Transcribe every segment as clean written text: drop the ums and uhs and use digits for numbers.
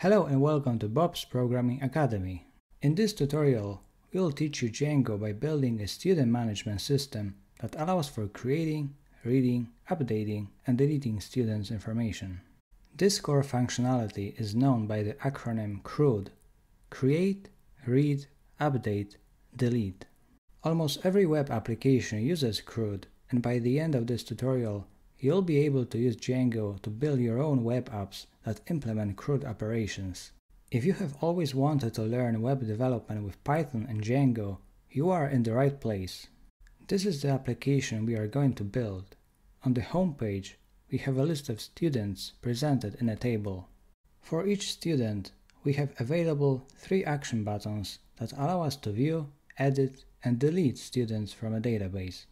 Hello and welcome to Bob's Programming Academy. In this tutorial, we will teach you Django by building a student management system that allows for creating, reading, updating, and deleting students' information. This core functionality is known by the acronym CRUD: Create, Read, Update, Delete. Almost every web application uses CRUD, and by the end of this tutorial, you'll be able to use Django to build your own web apps that implement CRUD operations. If you have always wanted to learn web development with Python and Django, you are in the right place. This is the application we are going to build. On the home page, we have a list of students presented in a table. For each student, we have available 3 action buttons that allow us to view, edit, and delete students from a database.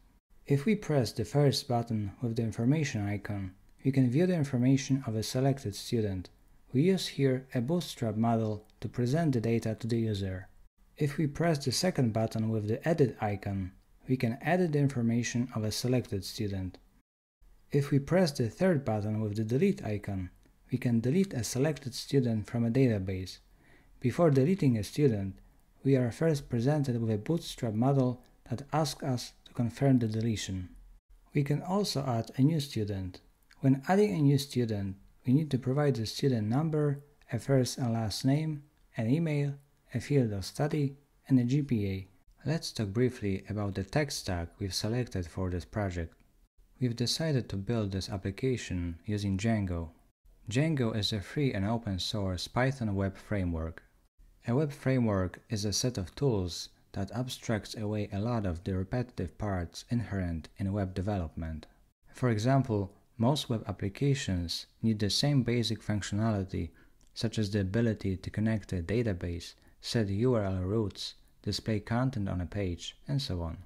If we press the first button with the information icon, we can view the information of a selected student. We use here a Bootstrap model to present the data to the user. If we press the second button with the edit icon, we can edit the information of a selected student. If we press the third button with the delete icon, we can delete a selected student from a database. Before deleting a student, we are first presented with a Bootstrap model that asks us to confirm the deletion. We can also add a new student. When adding a new student, we need to provide the student number, a first and last name, an email, a field of study, and a GPA. Let's talk briefly about the tech stack we've selected for this project. We've decided to build this application using Django. Django is a free and open source Python web framework. A web framework is a set of tools that abstracts away a lot of the repetitive parts inherent in web development. For example, most web applications need the same basic functionality, such as the ability to connect to a database, set URL routes, display content on a page, and so on.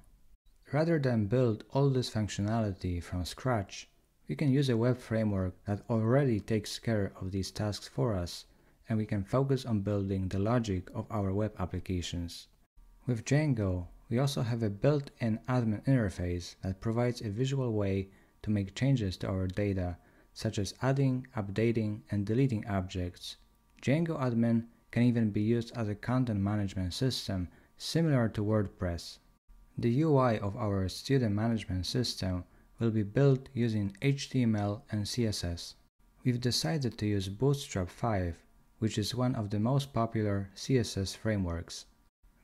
Rather than build all this functionality from scratch, we can use a web framework that already takes care of these tasks for us, and we can focus on building the logic of our web applications. With Django, we also have a built-in admin interface that provides a visual way to make changes to our data, such as adding, updating, and deleting objects. Django Admin can even be used as a content management system similar to WordPress. The UI of our student management system will be built using HTML and CSS. We've decided to use Bootstrap 5, which is one of the most popular CSS frameworks.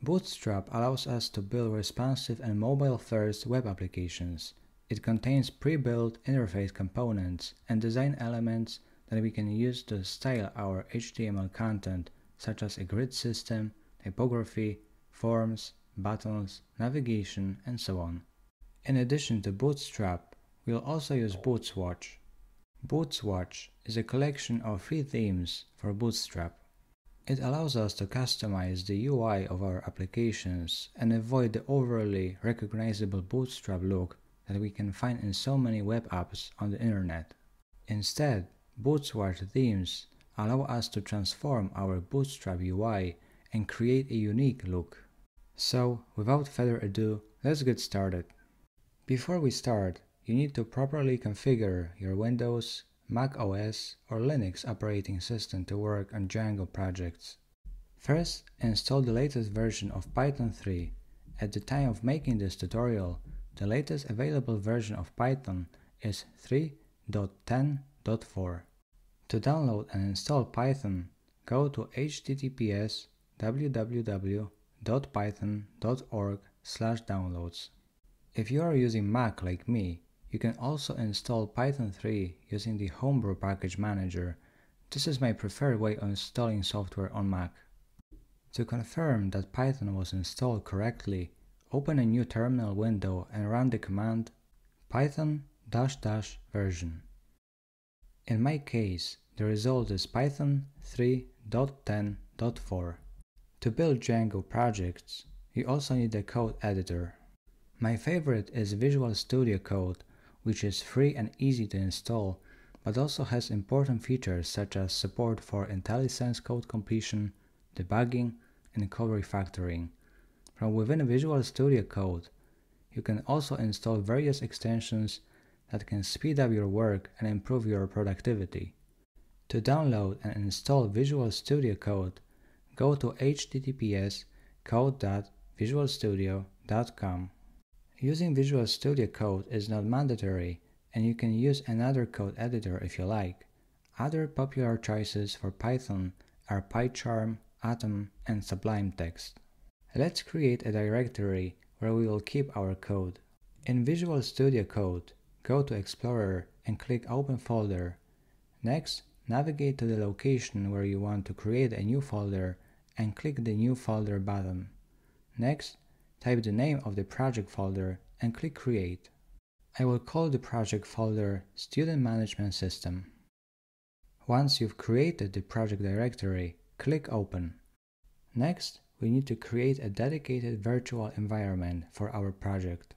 Bootstrap allows us to build responsive and mobile-first web applications. It contains pre-built interface components and design elements that we can use to style our HTML content, such as a grid system, typography, forms, buttons, navigation, and so on. In addition to Bootstrap, we'll also use Bootswatch. Bootswatch is a collection of free themes for Bootstrap. It allows us to customize the UI of our applications and avoid the overly recognizable Bootstrap look that we can find in so many web apps on the internet. Instead, Bootswatch themes allow us to transform our Bootstrap UI and create a unique look. So, without further ado, let's get started. Before we start, you need to properly configure your Windows, Mac OS, or Linux operating system to work on Django projects. First, install the latest version of Python 3. At the time of making this tutorial, the latest available version of Python is 3.10.4. To download and install Python, go to https://www.python.org/downloads. If you are using Mac like me, you can also install Python 3 using the Homebrew Package Manager. This is my preferred way of installing software on Mac. To confirm that Python was installed correctly, open a new terminal window and run the command python --version. In my case, the result is Python 3.10.4. To build Django projects, you also need a code editor. My favorite is Visual Studio Code, which is free and easy to install, but also has important features such as support for IntelliSense code completion, debugging, and code refactoring. From within Visual Studio Code, you can also install various extensions that can speed up your work and improve your productivity. To download and install Visual Studio Code, go to https://code.visualstudio.com. Using Visual Studio Code is not mandatory, and you can use another code editor if you like. Other popular choices for Python are PyCharm, Atom, and Sublime Text. Let's create a directory where we will keep our code. In Visual Studio Code, go to Explorer and click Open Folder. Next, navigate to the location where you want to create a new folder and click the New Folder button. Next, type the name of the project folder and click Create. I will call the project folder Student Management System. Once you've created the project directory, click Open. Next, we need to create a dedicated virtual environment for our project.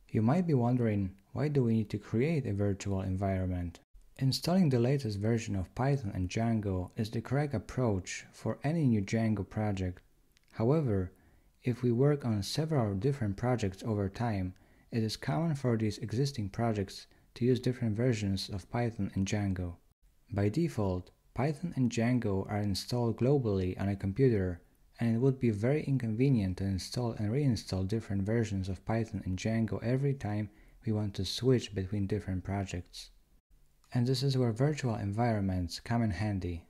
You might be wondering, why do we need to create a virtual environment? Installing the latest version of Python and Django is the correct approach for any new Django project. However, if we work on several different projects over time, it is common for these existing projects to use different versions of Python and Django. By default, Python and Django are installed globally on a computer, and it would be very inconvenient to install and reinstall different versions of Python and Django every time we want to switch between different projects. And this is where virtual environments come in handy.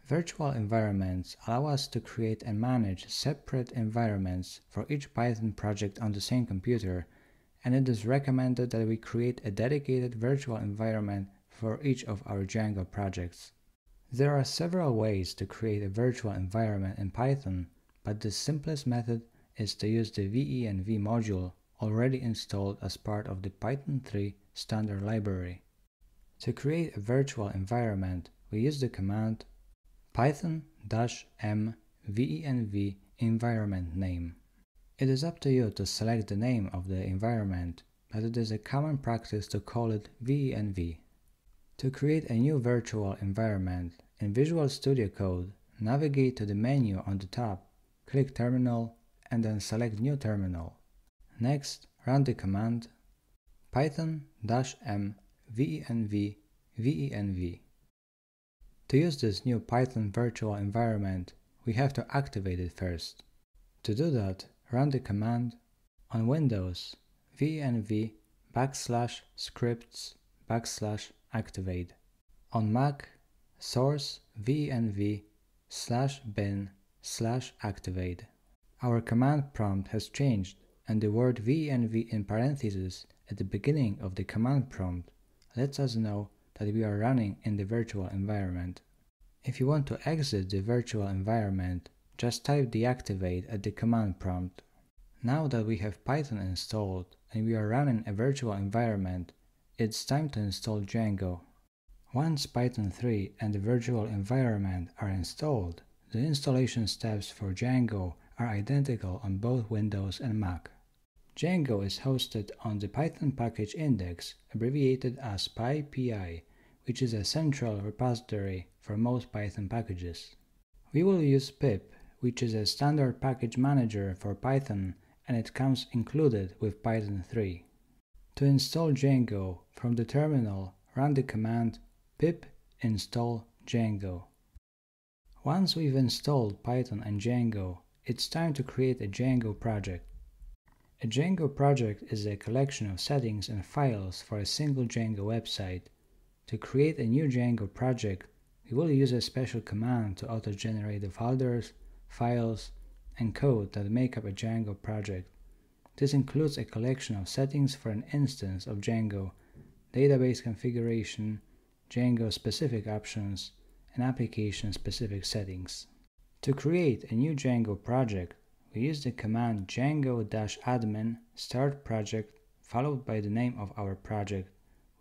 Virtual environments allow us to create and manage separate environments for each Python project on the same computer, and it is recommended that we create a dedicated virtual environment for each of our Django projects. There are several ways to create a virtual environment in Python, but the simplest method is to use the venv module already installed as part of the Python 3 standard library. To create a virtual environment, we use the command python-m venv environment name. It is up to you to select the name of the environment, but it is a common practice to call it venv. To create a new virtual environment, in Visual Studio Code, navigate to the menu on the top, click Terminal, and then select New Terminal. Next, run the command python-m venv venv. To use this new Python virtual environment, we have to activate it first. To do that, run the command on Windows venv /scripts/activate. On Mac, source venv/bin/activate. Our command prompt has changed, and the word venv in parentheses at the beginning of the command prompt lets us know that we are running in the virtual environment. If you want to exit the virtual environment, just type deactivate at the command prompt. Now that we have Python installed and we are running a virtual environment, it's time to install Django. Once Python 3 and the virtual environment are installed, the installation steps for Django are identical on both Windows and Mac. Django is hosted on the Python package index, abbreviated as py, which is a central repository for most Python packages. We will use pip, which is a standard package manager for Python, and it comes included with Python 3. To install Django, from the terminal, run the command pip install Django. Once we've installed Python and Django, it's time to create a Django project. A Django project is a collection of settings and files for a single Django website. To create a new Django project, we will use a special command to auto-generate the folders, files, and code that make up a Django project. This includes a collection of settings for an instance of Django, database configuration, Django-specific options, and application-specific settings. To create a new Django project, we use the command Django-admin start project followed by the name of our project,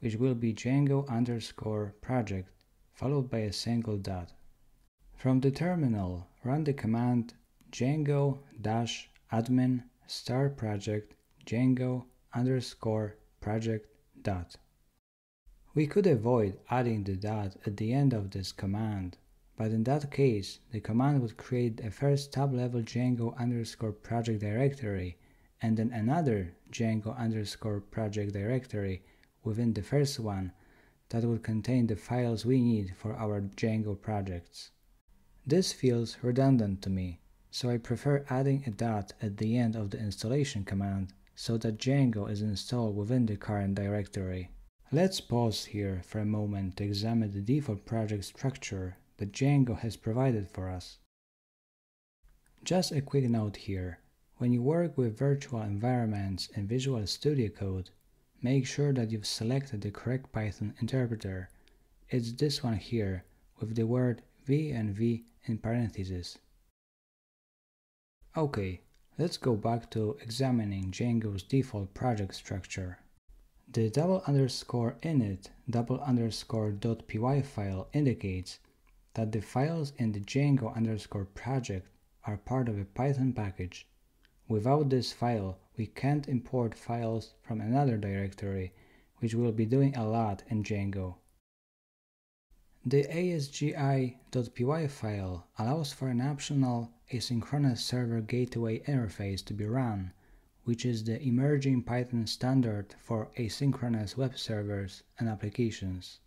which will be Django_project followed by a single dot. From the terminal, run the command Django-admin start project Django_project dot. We could avoid adding the dot at the end of this command, but in that case, the command would create a first top-level Django_project directory and then another Django_project directory within the first one that would contain the files we need for our Django projects. This feels redundant to me, so I prefer adding a dot at the end of the installation command so that Django is installed within the current directory. Let's pause here for a moment to examine the default project structure that Django has provided for us. Just a quick note here, when you work with virtual environments in Visual Studio Code, make sure that you've selected the correct Python interpreter. It's this one here, with the word v and v in parentheses. Okay, let's go back to examining Django's default project structure. The _init _.py file indicates that the files in the Django project are part of a Python package. Without this file, we can't import files from another directory, which we'll be doing a lot in Django. The asgi.py file allows for an optional asynchronous server gateway interface to be run, which is the emerging Python standard for asynchronous web servers and applications.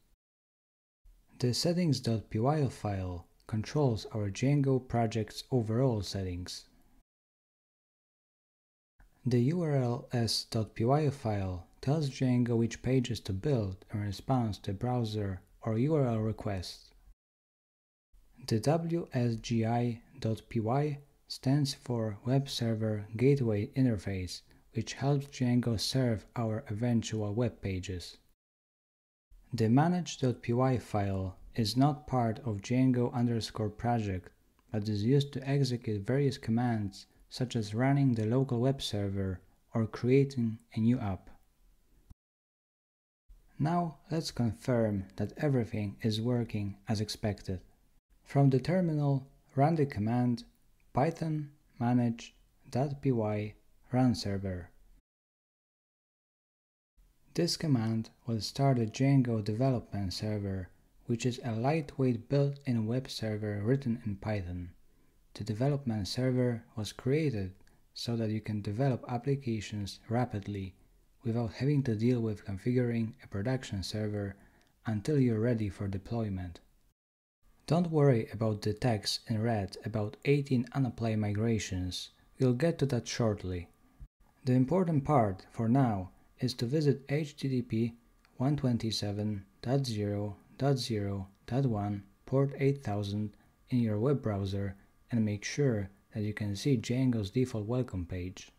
The settings.py file controls our Django project's overall settings. The urls.py file tells Django which pages to build in response to browser or URL requests. The wsgi.py stands for Web Server Gateway Interface, which helps Django serve our eventual web pages. The manage.py file is not part of Django project, but is used to execute various commands such as running the local web server or creating a new app. Now let's confirm that everything is working as expected. From the terminal, run the command python manage.py run server. This command will start a Django development server, which is a lightweight built-in web server written in Python. The development server was created so that you can develop applications rapidly without having to deal with configuring a production server until you're ready for deployment. Don't worry about the text in red about 18 unapplied migrations, we'll get to that shortly. The important part for now is to visit http 127.0.0.1 port 8000 in your web browser and make sure that you can see Django's default welcome page.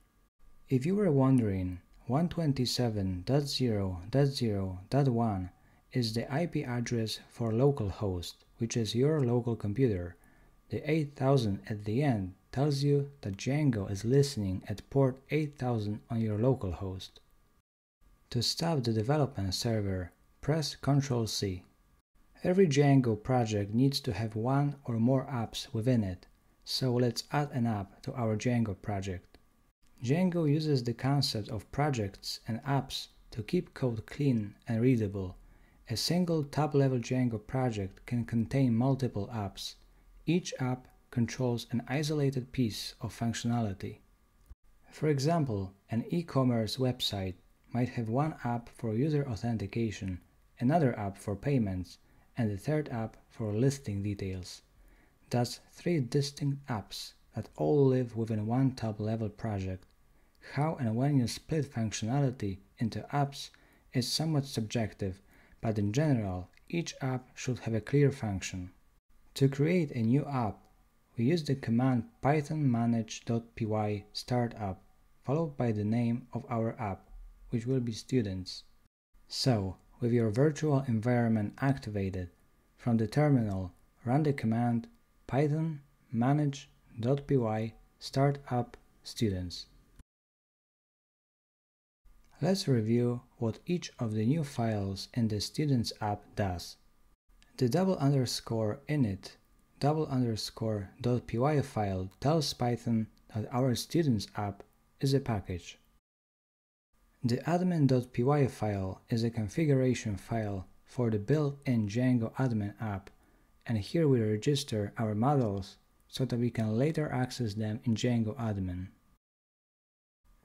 If you were wondering, 127.0.0.1 is the IP address for localhost, which is your local computer. The 8000 at the end tells you that Django is listening at port 8000 on your localhost. To stop the development server, press Ctrl+C. Every Django project needs to have one or more apps within it, so let's add an app to our Django project. Django uses the concept of projects and apps to keep code clean and readable. A single top-level Django project can contain multiple apps. Each app controls an isolated piece of functionality. For example, an e-commerce website might have one app for user authentication, another app for payments, and a third app for listing details. That's 3 distinct apps that all live within one top-level project. How and when you split functionality into apps is somewhat subjective, but in general, each app should have a clear function. To create a new app, we use the command python manage.py startup, followed by the name of our app, which will be students. So, with your virtual environment activated, from the terminal, run the command python manage.py startup students. Let's review what each of the new files in the Students app does. The _init _.py file tells Python that our Students app is a package. The admin.py file is a configuration file for the built-in Django Admin app, and here we register our models so that we can later access them in Django Admin.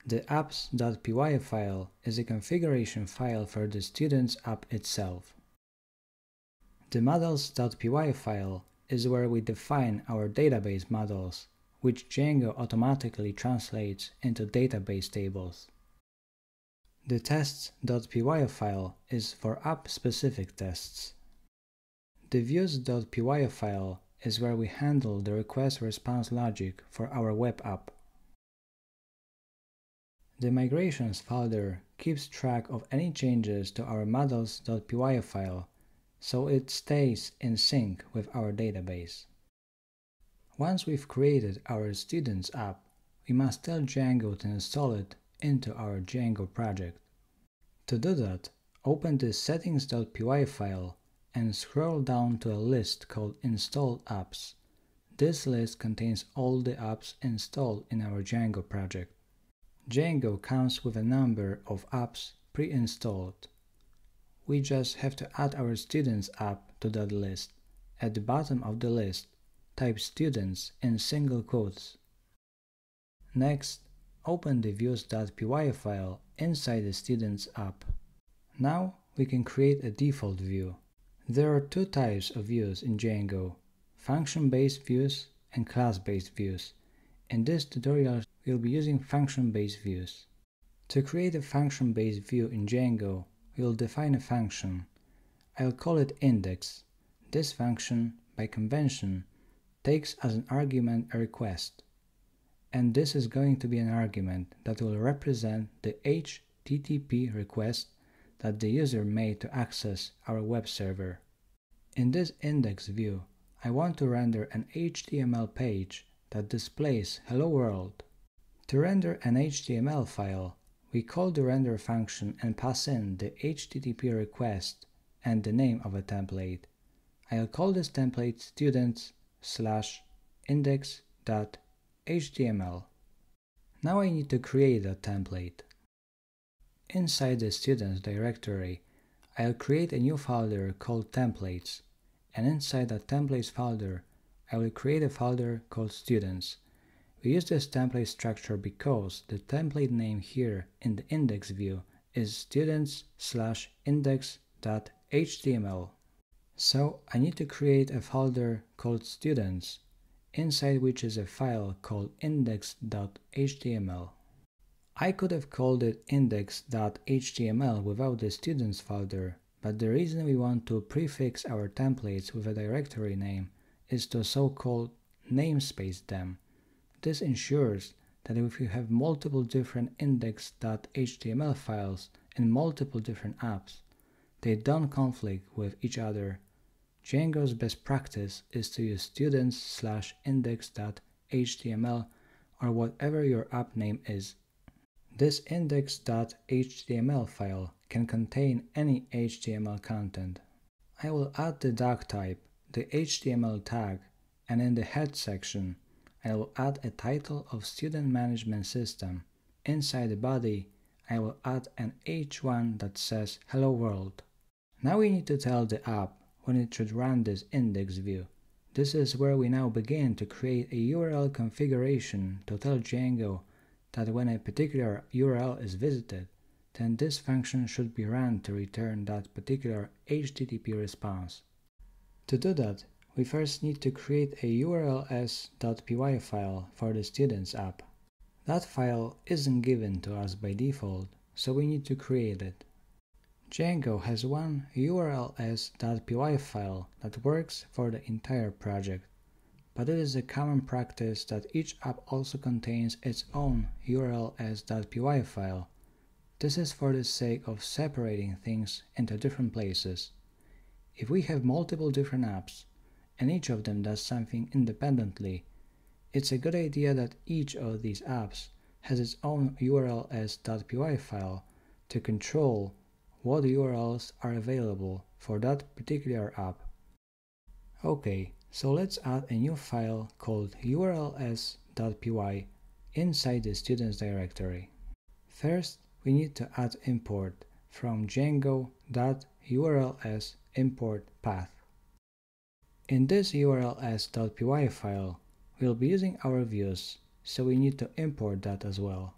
The apps.py file is a configuration file for the Students app itself. The models.py file is where we define our database models, which Django automatically translates into database tables. The tests.py file is for app-specific tests. The views.py file is where we handle the request-response logic for our web app. The migrations folder keeps track of any changes to our models.py file, so it stays in sync with our database. Once we've created our students app, we must tell Django to install it into our Django project. To do that, open the settings.py file and scroll down to a list called Installed Apps. This list contains all the apps installed in our Django project. Django comes with a number of apps pre-installed. We just have to add our students app to that list. At the bottom of the list, type students in single quotes. Next, open the views.py file inside the students app. Now we can create a default view. There are two types of views in Django: function-based views and class-based views. In this tutorial, we'll be using function-based views. To create a function-based view in Django, we'll define a function. I'll call it index. This function, by convention, takes as an argument a request. And this is going to be an argument that will represent the HTTP request that the user made to access our web server. In this index view, I want to render an HTML page that displays Hello World. To render an HTML file, we call the render function and pass in the HTTP request and the name of a template. I'll call this template students/index.html. Now I need to create a template. Inside the students directory, I'll create a new folder called templates, and inside that templates folder, I will create a folder called students. We use this template structure because the template name here in the index view is students/index.html. So I need to create a folder called students, inside which is a file called index.html. I could have called it index.html without the students folder, but the reason we want to prefix our templates with a directory name is to so-called namespace them. This ensures that if you have multiple different index.html files in multiple different apps, they don't conflict with each other. Django's best practice is to use students/index.html or whatever your app name is. This index.html file can contain any HTML content. I will add the doc type, the HTML tag, and in the head section, I will add a title of Student Management System. Inside the body, I will add an H1 that says Hello World. Now we need to tell the app when it should run this index view. This is where we now begin to create a URL configuration to tell Django that when a particular URL is visited, then this function should be run to return that particular HTTP response. To do that, we first need to create a urls.py file for the students app. That file isn't given to us by default, so we need to create it. Django has one urls.py file that works for the entire project, but it is a common practice that each app also contains its own urls.py file. This is for the sake of separating things into different places. If we have multiple different apps, and each of them does something independently, it's a good idea that each of these apps has its own urls.py file to control what URLs are available for that particular app. Okay, so let's add a new file called urls.py inside the students directory. First, we need to add import from django.urls import path. In this urls.py file, we'll be using our views, so we need to import that as well.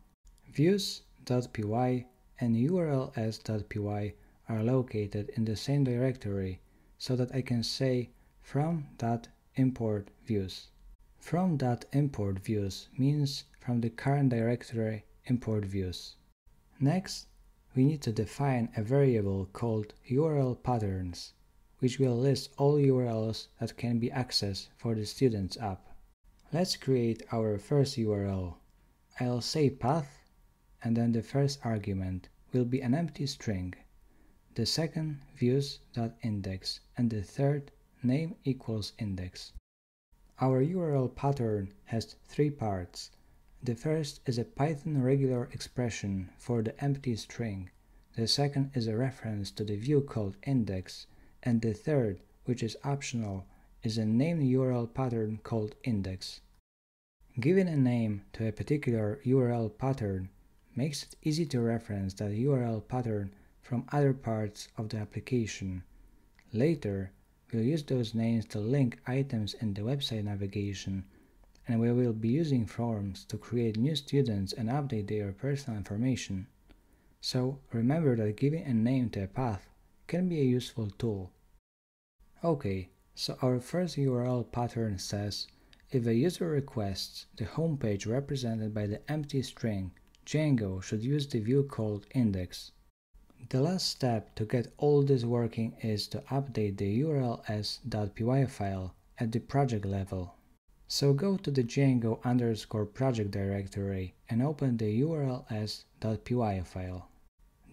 Views.py and urls.py are located in the same directory, so that I can say from.import views. From.import views means from the current directory import views. Next, we need to define a variable called URL patterns, which will list all URLs that can be accessed for the student's app. Let's create our first URL. I'll say path, and then the first argument will be an empty string. The second views.index, and the third name equals index. Our URL pattern has three parts. The first is a Python regular expression for the empty string. The second is a reference to the view called index, and the third, which is optional, is a named URL pattern called index. Giving a name to a particular URL pattern makes it easy to reference that URL pattern from other parts of the application. Later, we'll use those names to link items in the website navigation, and we will be using forms to create new students and update their personal information. So remember that giving a name to a path can be a useful tool. Okay, so our first URL pattern says, if a user requests the homepage represented by the empty string, Django should use the view called index. The last step to get all this working is to update the urls.py file at the project level. So go to the Django_project directory and open the urls.py file.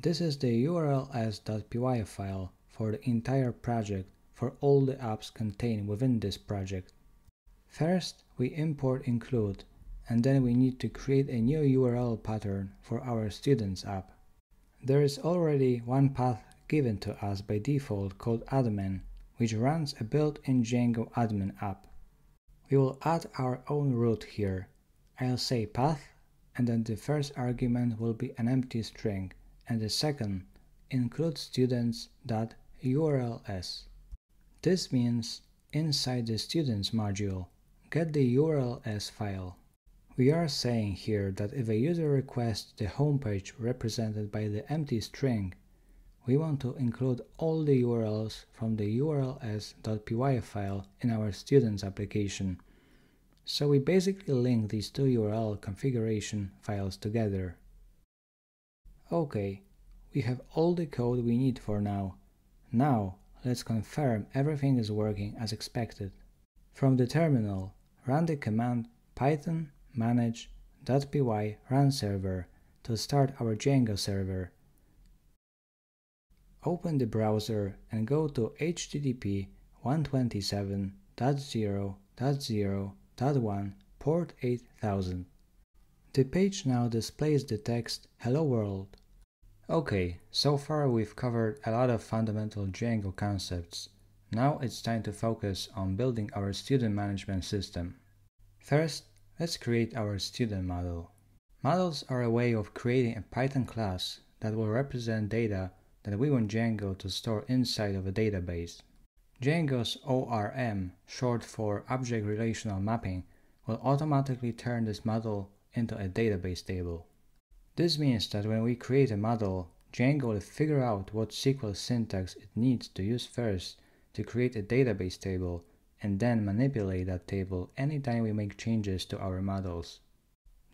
This is the urls.py file for the entire project for all the apps contained within this project. First, we import include, and then we need to create a new URL pattern for our students app. There is already one path given to us by default called admin, which runs a built-in Django Admin app. We will add our own root here. I'll say path, and then the first argument will be an empty string, and the second include students.urls. This means inside the students module, get the urls file. We are saying here that if a user requests the homepage represented by the empty string, we want to include all the URLs from the urls.py file in our students application. So we basically link these two URL configuration files together. Okay, we have all the code we need for now. Now, let's confirm everything is working as expected. From the terminal, run the command python manage.py run server to start our Django server. Open the browser and go to http://127.0.0.1 port 8000. The page now displays the text Hello World. Okay, so far we've covered a lot of fundamental Django concepts. Now it's time to focus on building our student management system. First, let's create our student model. Models are a way of creating a Python class that will represent data that we want Django to store inside of a database. Django's ORM, short for Object Relational Mapping, will automatically turn this model into a database table. This means that when we create a model, Django will figure out what SQL syntax it needs to use first to create a database table, and then manipulate that table anytime we make changes to our models.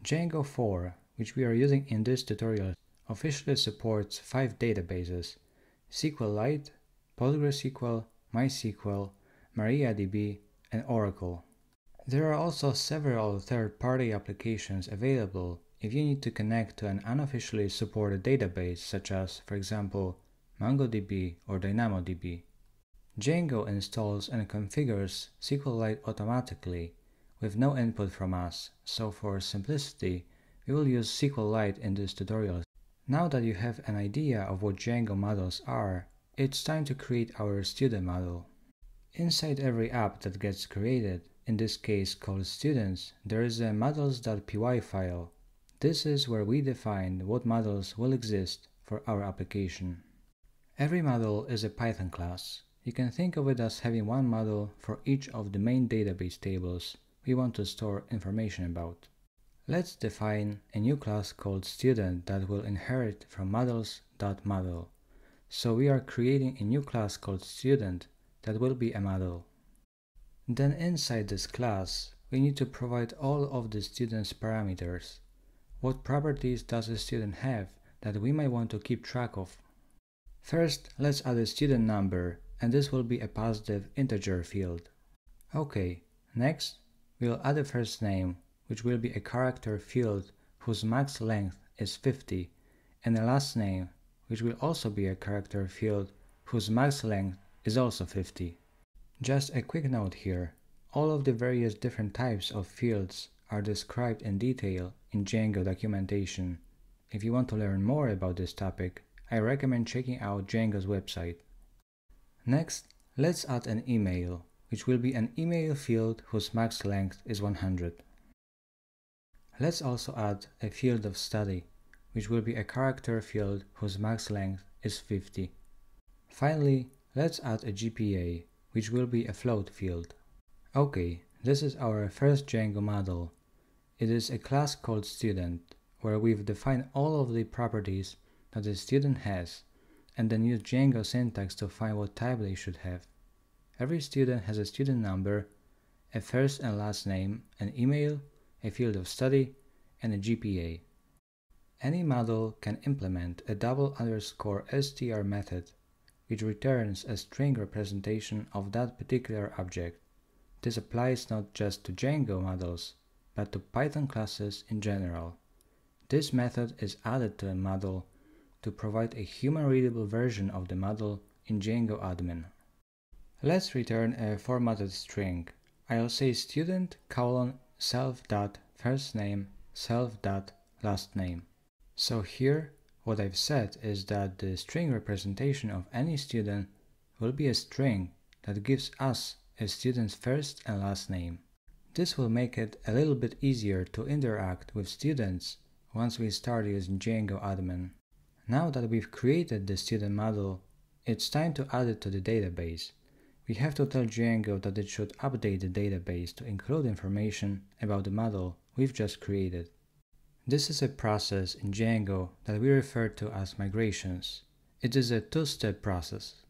Django 4, which we are using in this tutorial, officially supports 5 databases: SQLite, PostgreSQL, MySQL, MariaDB, and Oracle. There are also several third-party applications available if you need to connect to an unofficially supported database such as, for example, MongoDB or DynamoDB. Django installs and configures SQLite automatically with no input from us, so for simplicity, we will use SQLite in this tutorial. Now that you have an idea of what Django models are, it's time to create our student model. Inside every app that gets created, in this case called students, there is a models.py file. This is where we define what models will exist for our application. Every model is a Python class. You can think of it as having one model for each of the main database tables we want to store information about. Let's define a new class called student that will inherit from models.model. So we are creating a new class called student that will be a model. Then inside this class, we need to provide all of the student's parameters. What properties does a student have that we might want to keep track of? First, let's add a student number, and this will be a positive integer field. Okay, next, we'll add a first name, which will be a character field whose max length is 50, and a last name, which will also be a character field whose max length is also 50. Just a quick note here, all of the various different types of fields are described in detail in Django documentation. If you want to learn more about this topic, I recommend checking out Django's website. Next, let's add an email, which will be an email field whose max length is 100. Let's also add a field of study, which will be a character field whose max length is 50. Finally, let's add a GPA, which will be a float field. Okay, this is our first Django model. It is a class called student, where we've defined all of the properties that the student has, and then use Django syntax to find what type they should have. Every student has a student number, a first and last name, an email, a field of study, and a GPA. Any model can implement a double_str method, which returns a string representation of that particular object. This applies not just to Django models, but to Python classes in general. This method is added to a model to provide a human-readable version of the model in Django Admin. Let's return a formatted string. I'll say student : self.firstname self.lastname. So here, what I've said is that the string representation of any student will be a string that gives us a student's first and last name. This will make it a little bit easier to interact with students once we start using Django Admin. Now that we've created the student model, it's time to add it to the database. We have to tell Django that it should update the database to include information about the model we've just created. This is a process in Django that we refer to as migrations. It is a two-step process.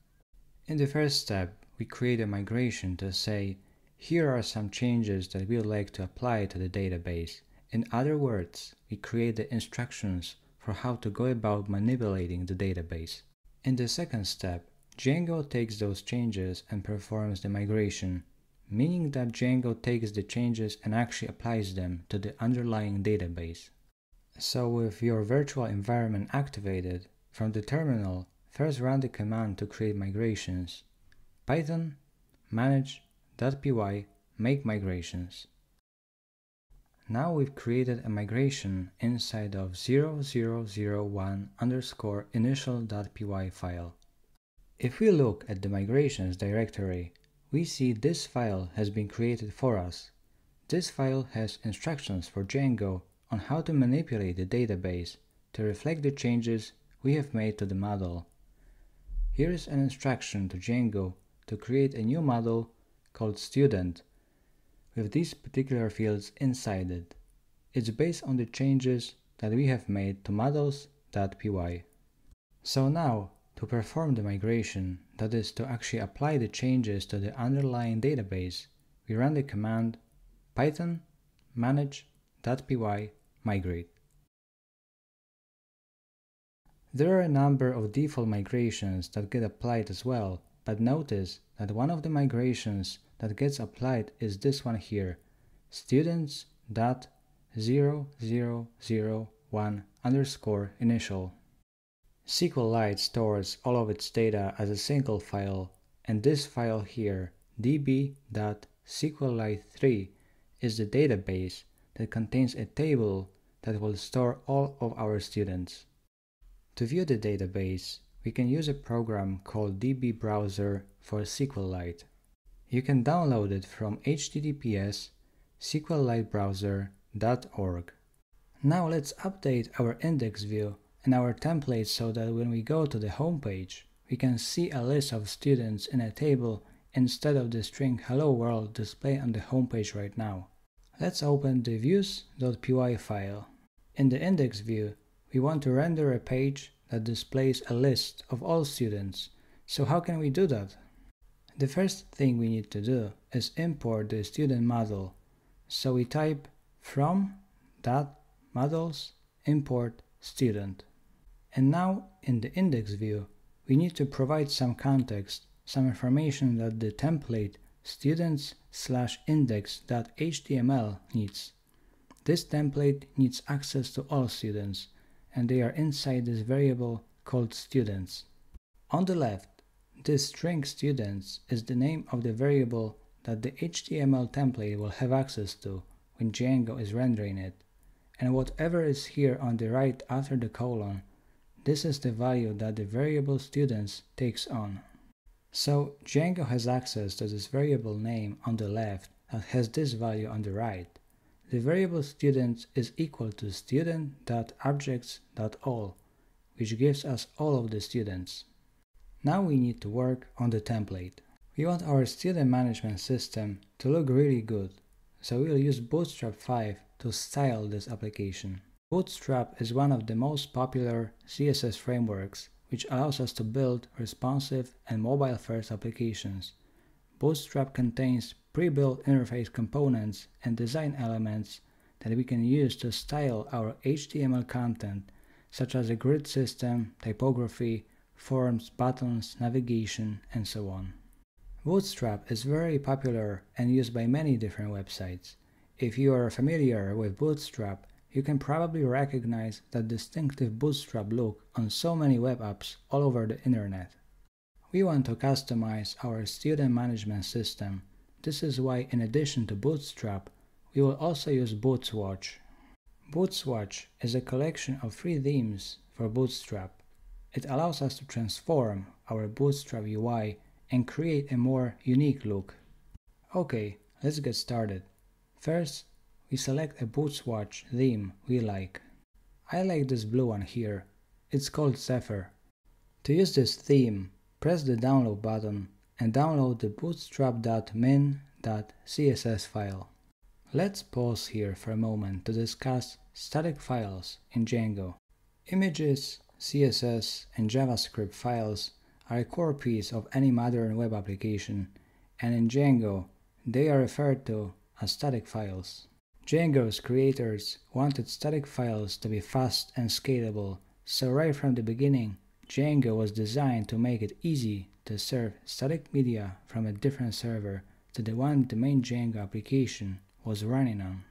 In the first step, we create a migration to say, here are some changes that we would like to apply to the database. In other words, we create the instructions for how to go about manipulating the database. In the second step, Django takes those changes and performs the migration, meaning that Django takes the changes and actually applies them to the underlying database. So with your virtual environment activated, from the terminal, first run the command to create migrations. Python manage.py make migrations. Now we've created a migration inside of 0001_initial.py file. If we look at the migrations directory, we see this file has been created for us. This file has instructions for Django on how to manipulate the database to reflect the changes we have made to the model. Here is an instruction to Django to create a new model called student with these particular fields inside it. It's based on the changes that we have made to models.py. So now, to perform the migration, that is to actually apply the changes to the underlying database, we run the command python manage.py migrate. There are a number of default migrations that get applied as well, but notice that one of the migrations that gets applied is this one here, students.0001_initial. SQLite stores all of its data as a single file, and this file here, db.sqlite3, is the database that contains a table that will store all of our students. To view the database, we can use a program called dbbrowser for SQLite. You can download it from https://sqlitebrowser.org. Now let's update our index view and our templates so that when we go to the home page, we can see a list of students in a table instead of the string hello world displayed on the home page right now. Let's open the views.py file. In the index view, we want to render a page that displays a list of all students. So how can we do that? The first thing we need to do is import the student model. So we type from.models import student. And now in the index view, we need to provide some context, some information that the template students/index.html needs. This template needs access to all students, and they are inside this variable called students. On the left, this string students is the name of the variable that the HTML template will have access to when Django is rendering it, and whatever is here on the right after the colon, this is the value that the variable students takes on. So Django has access to this variable name on the left that has this value on the right. The variable students is equal to student.objects.all, which gives us all of the students. Now we need to work on the template. We want our student management system to look really good, so we'll use Bootstrap 5 to style this application. Bootstrap is one of the most popular CSS frameworks, which allows us to build responsive and mobile-first applications. Bootstrap contains pre-built interface components and design elements that we can use to style our HTML content, such as a grid system, typography, forms, buttons, navigation, and so on. Bootstrap is very popular and used by many different websites. If you are familiar with Bootstrap, you can probably recognize that distinctive Bootstrap look on so many web apps all over the internet. We want to customize our student management system. This is why, in addition to Bootstrap, we will also use Bootswatch. Bootswatch is a collection of free themes for Bootstrap. It allows us to transform our Bootstrap UI and create a more unique look. Okay, let's get started. First, we select a Bootswatch theme we like. I like this blue one here. It's called Zephyr. To use this theme, press the download button and download the bootstrap.min.css file. Let's pause here for a moment to discuss static files in Django. Images, CSS, and JavaScript files are a core piece of any modern web application, and in Django, they are referred to as static files. Django's creators wanted static files to be fast and scalable, so right from the beginning, Django was designed to make it easy to serve static media from a different server to the one the main Django application was running on.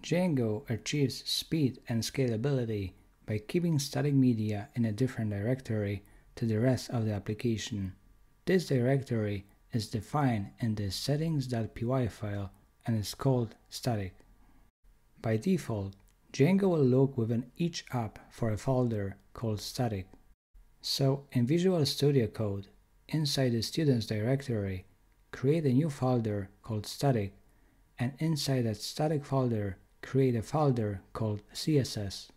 Django achieves speed and scalability by keeping static media in a different directory to the rest of the application. This directory is defined in the settings.py file and is called static. By default, Django will look within each app for a folder called static. So in Visual Studio Code, inside the students directory, create a new folder called static, and inside that static folder, create a folder called CSS.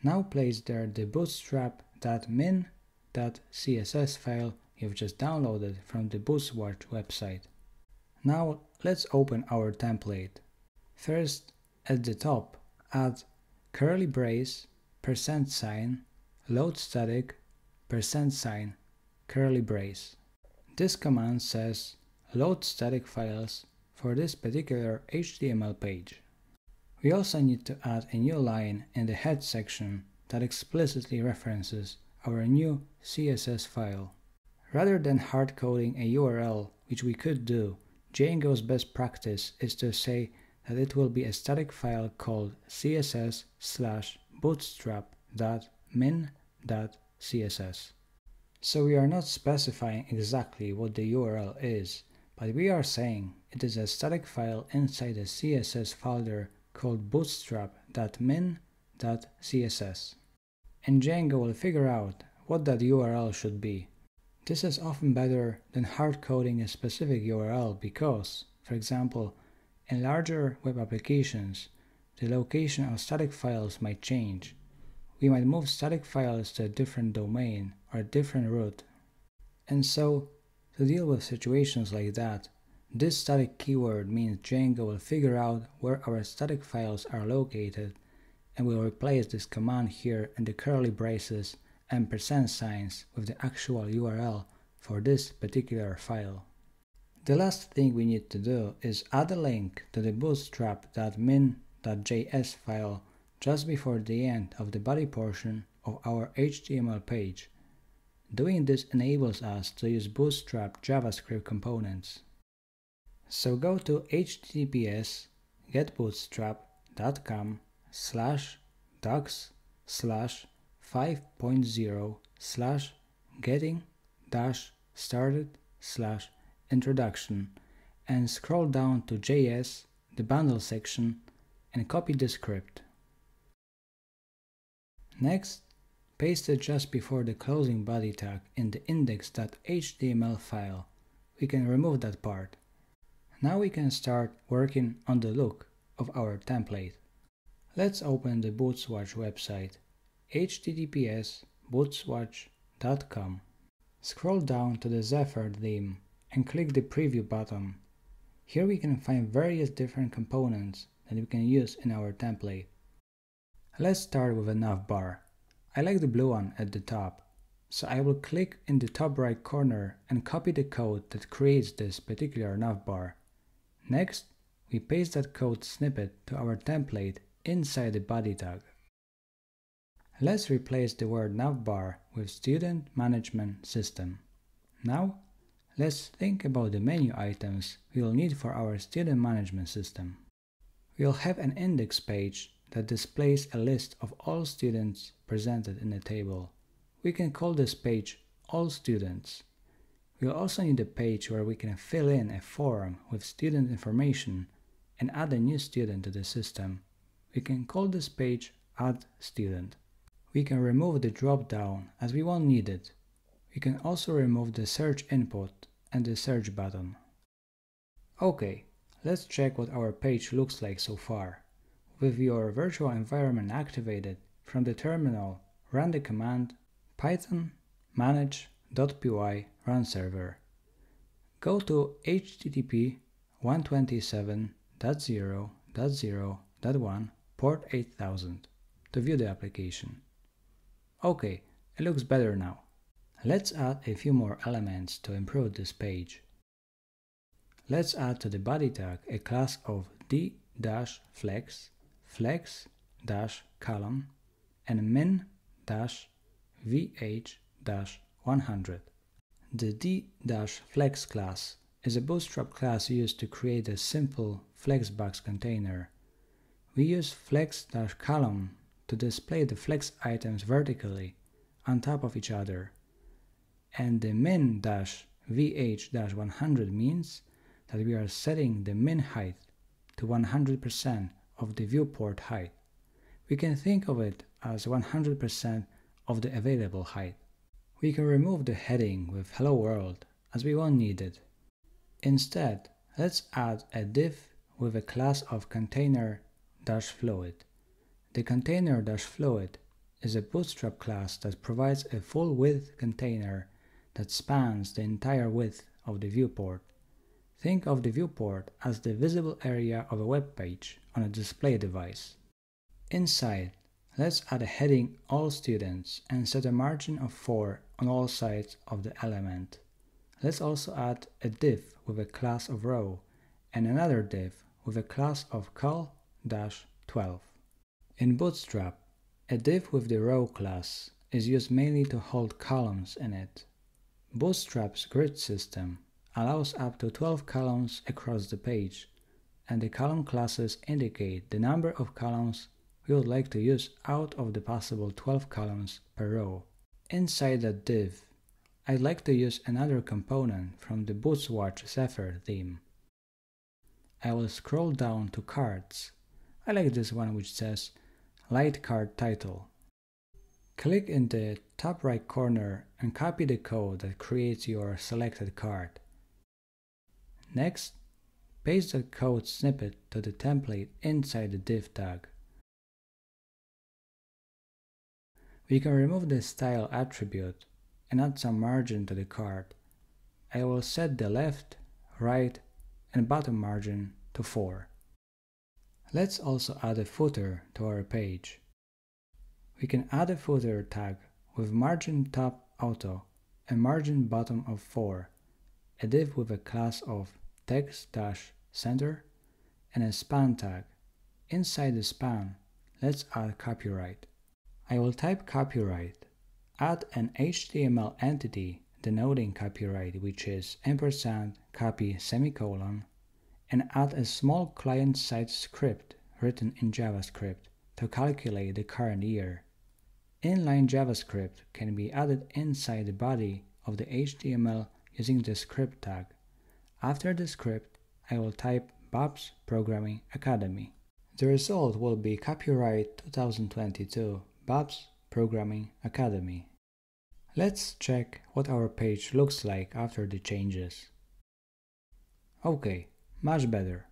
Now place there the bootstrap.min.css file you've just downloaded from the Bootswatch website. Now let's open our template. First, at the top, add curly brace, %, load static, %, curly brace. This command says load static files for this particular HTML page. We also need to add a new line in the head section that explicitly references our new CSS file. Rather than hard coding a URL, which we could do, Django's best practice is to say that it will be a static file called css/bootstrap.min.css. So we are not specifying exactly what the URL is, but we are saying it is a static file inside a CSS folder called bootstrap.min.css. And Django will figure out what that URL should be. This is often better than hard coding a specific URL because, for example, in larger web applications, the location of static files might change. We might move static files to a different domain or a different route. And so, to deal with situations like that, this static keyword means Django will figure out where our static files are located and will replace this command here in the curly braces and % signs with the actual URL for this particular file. The last thing we need to do is add a link to the bootstrap.min.js file just before the end of the body portion of our HTML page. Doing this enables us to use Bootstrap JavaScript components. So go to https://docs/5.0/getting-started/introduction and scroll down to JS, the bundle section, and copy the script. Next, paste it just before the closing body tag in the index.html file. We can remove that part. Now we can start working on the look of our template. Let's open the Bootswatch website, https://bootswatch.com. Scroll down to the Zephyr theme and click the preview button. Here we can find various different components that we can use in our template. Let's start with a navbar. I like the blue one at the top, so I will click in the top right corner and copy the code that creates this particular navbar. Next, we paste that code snippet to our template inside the body tag. Let's replace the word navbar with Student Management System. Now, let's think about the menu items we will need for our student management system. We will have an index page that displays a list of all students presented in a table. We can call this page All Students. We will also need a page where we can fill in a form with student information and add a new student to the system. We can call this page Add Student. We can remove the drop-down as we won't need it. We can also remove the search input and the search button. Okay, let's check what our page looks like so far. With your virtual environment activated, from the terminal, run the command python manage.py run server. Go to http://127.0.0.1 port 8000 to view the application. Okay, it looks better now. Let's add a few more elements to improve this page. Let's add to the body tag a class of d-flex, flex-column, and min-vh-100. The d-flex class is a Bootstrap class used to create a simple flexbox container. We use flex-column to display the flex items vertically on top of each other, and the min-vh-100 means that we are setting the min height to 100% of the viewport height. We can think of it as 100% of the available height. We can remove the heading with Hello World as we won't need it. Instead, let's add a div with a class of container-fluid. The container-fluid is a Bootstrap class that provides a full width container that spans the entire width of the viewport. Think of the viewport as the visible area of a web page on a display device. Inside, let's add a heading All Students and set a margin of 4 on all sides of the element. Let's also add a div with a class of row and another div with a class of col-12. In Bootstrap, a div with the row class is used mainly to hold columns in it. Bootstrap's grid system allows up to 12 columns across the page, and the column classes indicate the number of columns we would like to use out of the possible 12 columns per row. Inside that div, I'd like to use another component from the Bootswatch Zephyr theme. I will scroll down to cards. I like this one which says Light Card Title. Click in the top right corner and copy the code that creates your selected card. Next, paste the code snippet to the template inside the div tag. We can remove the style attribute and add some margin to the card. I will set the left, right, and bottom margin to 4. Let's also add a footer to our page. We can add a footer tag with margin top auto and margin bottom of 4, a div with a class of text-center, and a span tag. Inside the span, let's add copyright. I will type copyright, add an HTML entity denoting copyright, which is &copy semicolon, and add a small client-side script written in JavaScript to calculate the current year. Inline JavaScript can be added inside the body of the HTML using the script tag. After the script, I will type Bob's Programming Academy. The result will be copyright 2022 Bob's Programming Academy. Let's check what our page looks like after the changes. Okay, much better.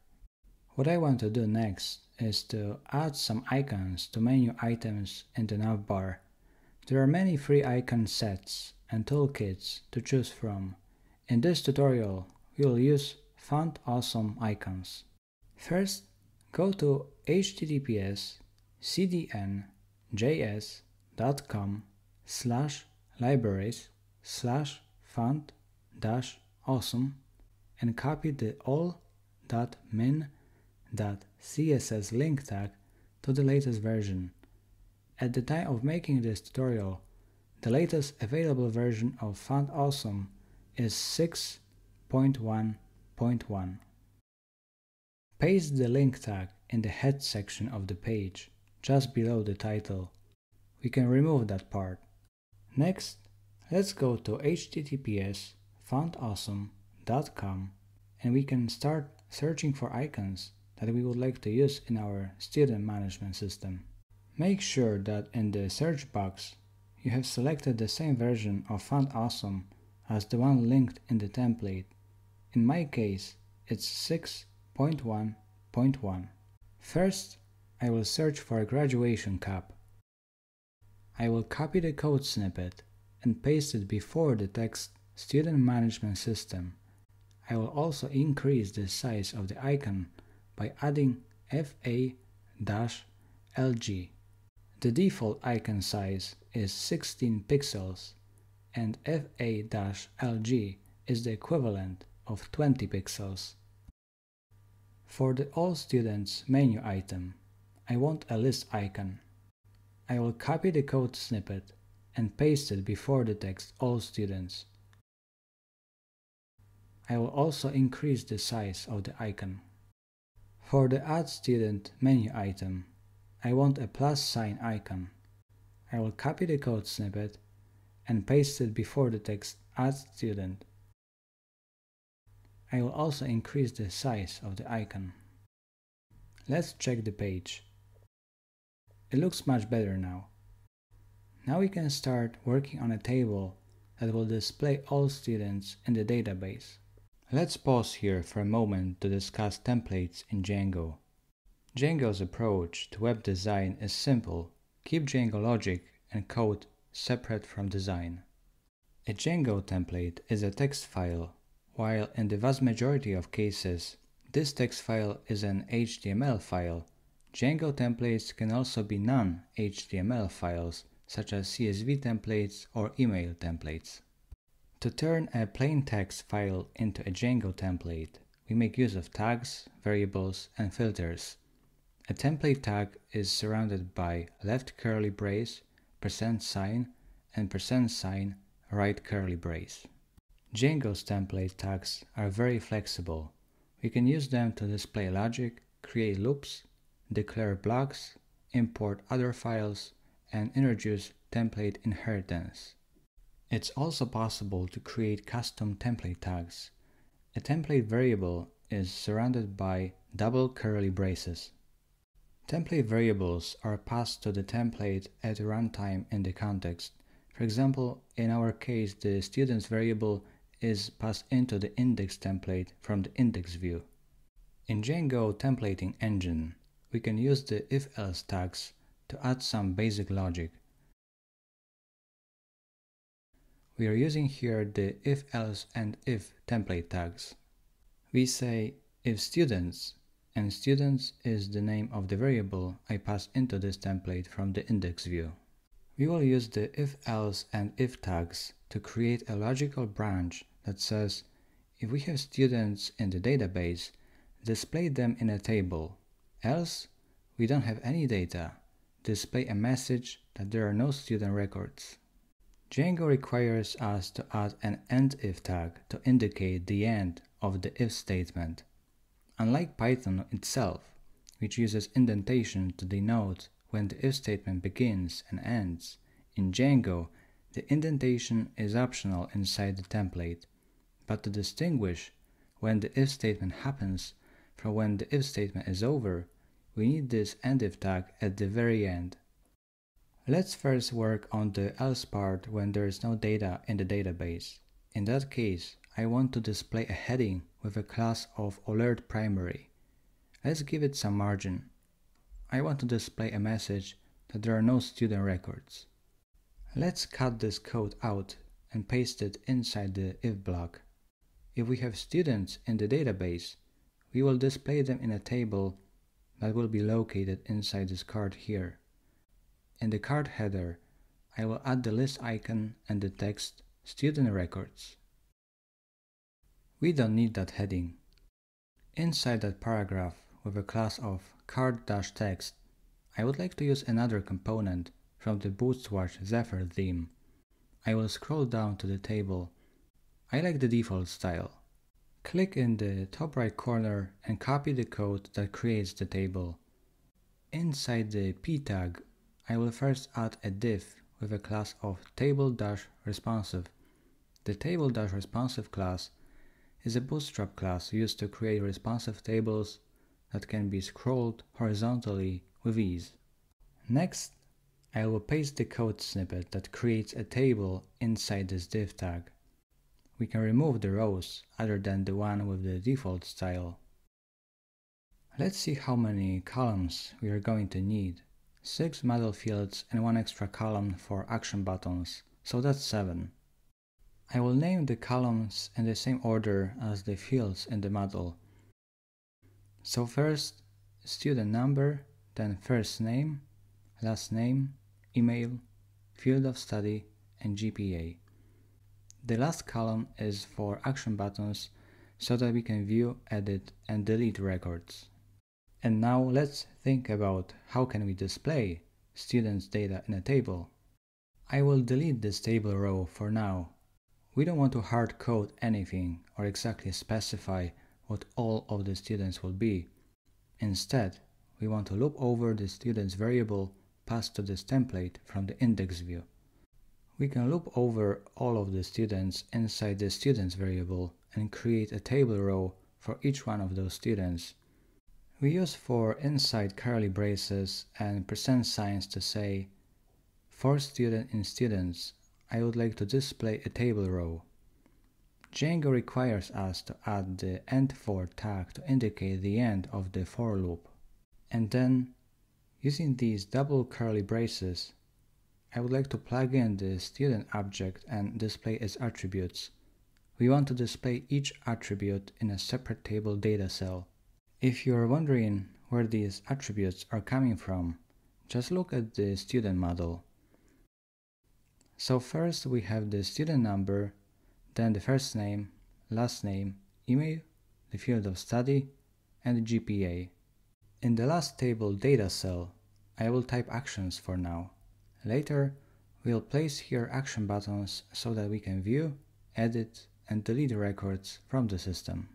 What I want to do next is to add some icons to menu items in the navbar. There are many free icon sets and toolkits to choose from. In this tutorial, we will use Font Awesome icons. First, go to https://libraries/font-awesome and copy the all.min.css link tag to the latest version. At the time of making this tutorial, the latest available version of Font Awesome is 6.1.1. Paste the link tag in the head section of the page, just below the title. We can remove that part. Next, let's go to https://fontawesome.com and we can start searching for icons that we would like to use in our student management system. Make sure that in the search box you have selected the same version of Font Awesome as the one linked in the template. In my case, it's 6.1.1. First, I will search for a graduation cap. I will copy the code snippet and paste it before the text Student Management System. I will also increase the size of the icon by adding FA-LG. The default icon size is 16 pixels and FA-LG is the equivalent of 20 pixels. For the All Students menu item, I want a list icon. I will copy the code snippet and paste it before the text All Students. I will also increase the size of the icon. For the Add Student menu item, I want a plus sign icon. I will copy the code snippet and paste it before the text Add Student. I will also increase the size of the icon. Let's check the page. It looks much better now. Now we can start working on a table that will display all students in the database. Let's pause here for a moment to discuss templates in Django. Django's approach to web design is simple. Keep Django logic and code separate from design. A Django template is a text file, while in the vast majority of cases, this text file is an HTML file. Django templates can also be non-HTML files, such as CSV templates or email templates. To turn a plain text file into a Django template, we make use of tags, variables, and filters. A template tag is surrounded by left curly brace, %, and %, right curly brace. Django's template tags are very flexible. We can use them to display logic, create loops, declare blocks, import other files, and introduce template inheritance. It's also possible to create custom template tags. A template variable is surrounded by double curly braces. Template variables are passed to the template at runtime in the context. For example, in our case, the student's variable is passed into the index template from the index view. In Django templating engine, we can use the if-else tags to add some basic logic. We are using here the if-else and if template tags. We say if students, and students is the name of the variable I pass into this template from the index view. We will use the if-else and if tags to create a logical branch that says If we have students in the database, display them in a table. Else, we don't have any data. Display a message that there are no student records. Django requires us to add an endIf tag to indicate the end of the if statement. Unlike Python itself, which uses indentation to denote when the if statement begins and ends, in Django, the indentation is optional inside the template, but to distinguish when the if statement happens from when the if statement is over, we need this endIf tag at the very end. Let's first work on the else part when there is no data in the database. In that case, I want to display a heading with a class of alertPrimary. Let's give it some margin. I want to display a message that there are no student records. Let's cut this code out and paste it inside the if block. If we have students in the database, we will display them in a table that will be located inside this card here. In the card header, I will add the list icon and the text student records. We don't need that heading. Inside that paragraph with a class of card-text, I would like to use another component from the Bootswatch Zephyr theme. I will scroll down to the table. I like the default style. Click in the top right corner and copy the code that creates the table. Inside the p tag, I will first add a div with a class of table-responsive. The table-responsive class is a Bootstrap class used to create responsive tables that can be scrolled horizontally with ease. Next, I will paste the code snippet that creates a table inside this div tag. We can remove the rows other than the one with the default style. Let's see how many columns we are going to need. 6 model fields and 1 extra column for action buttons, so that's 7. I will name the columns in the same order as the fields in the model. So first, student number, then first name, last name, email, field of study, and GPA. The last column is for action buttons so that we can view, edit, and delete records. And now let's think about how can we display students' data in a table. I will delete this table row for now. We don't want to hard code anything or exactly specify what all of the students will be. Instead, we want to loop over the students variable passed to this template from the index view. We can loop over all of the students inside the students variable and create a table row for each one of those students. We use for inside curly braces and %signs to say, for student in students, I would like to display a table row. Django requires us to add the end_for tag to indicate the end of the for loop. And then, using these double curly braces, I would like to plug in the student object and display its attributes. We want to display each attribute in a separate table data cell. If you are wondering where these attributes are coming from, just look at the student model. So first we have the student number, then the first name, last name, email, the field of study, and the GPA. In the last table data cell, I will type actions for now. Later, we'll place here action buttons so that we can view, edit, and delete records from the system.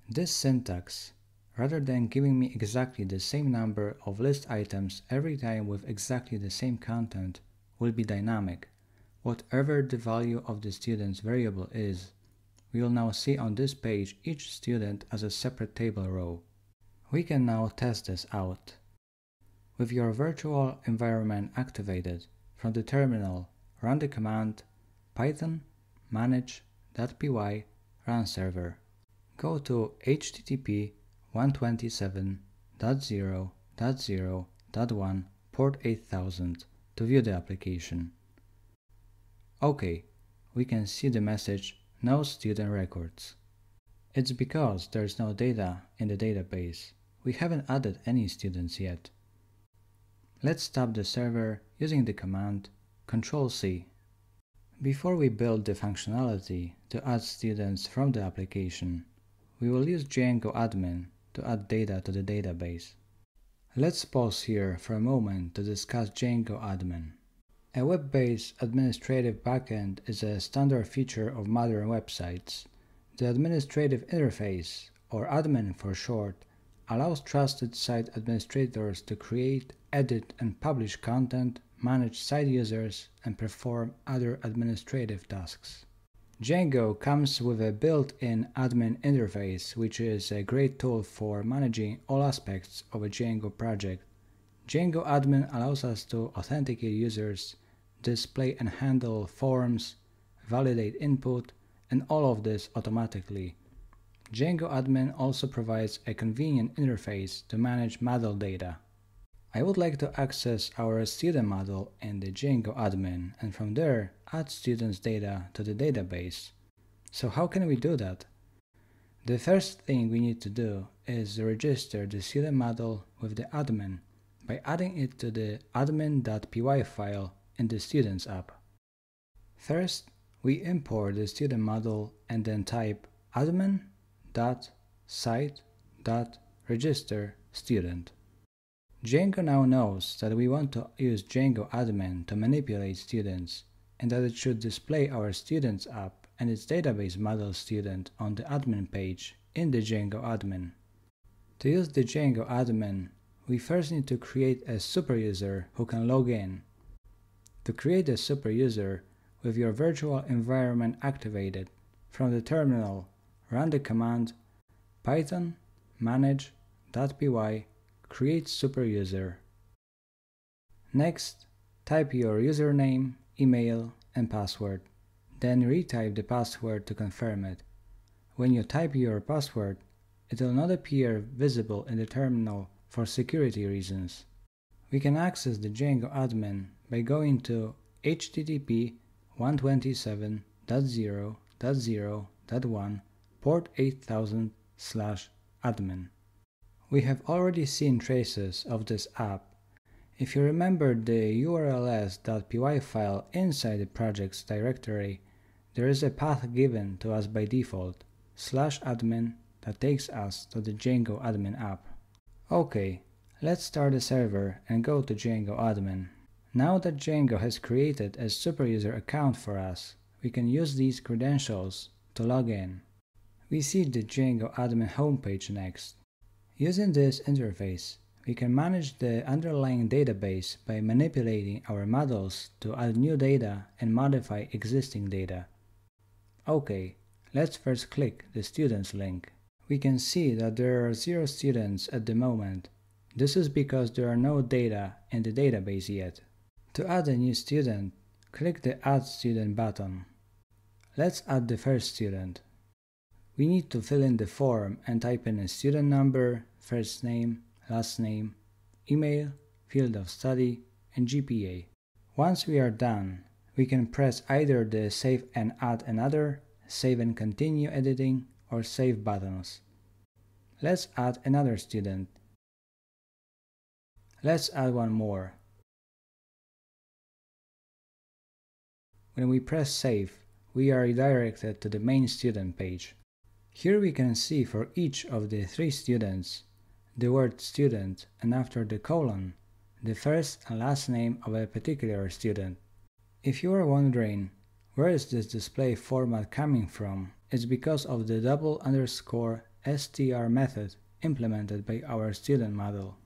This syntax, rather than giving me exactly the same number of list items every time with exactly the same content, will be dynamic. Whatever the value of the student's variable is, we will now see on this page each student as a separate table row. We can now test this out. With your virtual environment activated, from the terminal, run the command python manage.py run server. Go to http://127.0.0.1 port 8000 to view the application. OK, we can see the message no student records. It's because there's no data in the database. We haven't added any students yet. Let's stop the server using the command Ctrl+C. Before we build the functionality to add students from the application, we will use Django Admin to add data to the database. Let's pause here for a moment to discuss Django Admin. A web-based administrative backend is a standard feature of modern websites. The administrative interface, or admin for short, allows trusted site administrators to create, edit, and publish content, manage site users, and perform other administrative tasks. Django comes with a built-in admin interface, which is a great tool for managing all aspects of a Django project. Django Admin allows us to authenticate users, display and handle forms, validate input, and all of this automatically. Django Admin also provides a convenient interface to manage model data. I would like to access our student model in the Django Admin and from there add students' data to the database. So how can we do that? The first thing we need to do is register the student model with the admin by adding it to the admin.py file in the Students app. First, we import the student model and then type admin.site.register_student. Django now knows that we want to use Django Admin to manipulate students and that it should display our Students app and its database model student on the admin page in the Django Admin. To use the Django Admin, we first need to create a superuser who can log in. To create a superuser with your virtual environment activated, from the terminal, run the command python manage.py create superuser. Next, type your username, email, and password. Then retype the password to confirm it. When you type your password, it will not appear visible in the terminal for security reasons. We can access the Django Admin by going to http:127.0.0.1 port 8000/admin. We have already seen traces of this app. If you remember the urls.py file inside the project's directory, there is a path given to us by default, /admin, that takes us to the Django Admin app. Okay, let's start a server and go to Django Admin. Now that Django has created a superuser account for us, we can use these credentials to log in. We see the Django Admin homepage next. Using this interface, we can manage the underlying database by manipulating our models to add new data and modify existing data. Okay, let's first click the Students link. We can see that there are 0 students at the moment. This is because there are no data in the database yet. To add a new student, click the Add Student button. Let's add the first student. We need to fill in the form and type in a student number, first name, last name, email, field of study, and GPA. Once we are done, we can press either the Save and Add Another, Save and Continue Editing, or Save buttons. Let's add another student. Let's add one more. When we press Save, we are redirected to the main student page. Here we can see for each of the 3 students the word student and after the colon the first and last name of a particular student. If you are wondering where is this display format coming from, it's because of the _str method implemented by our student model.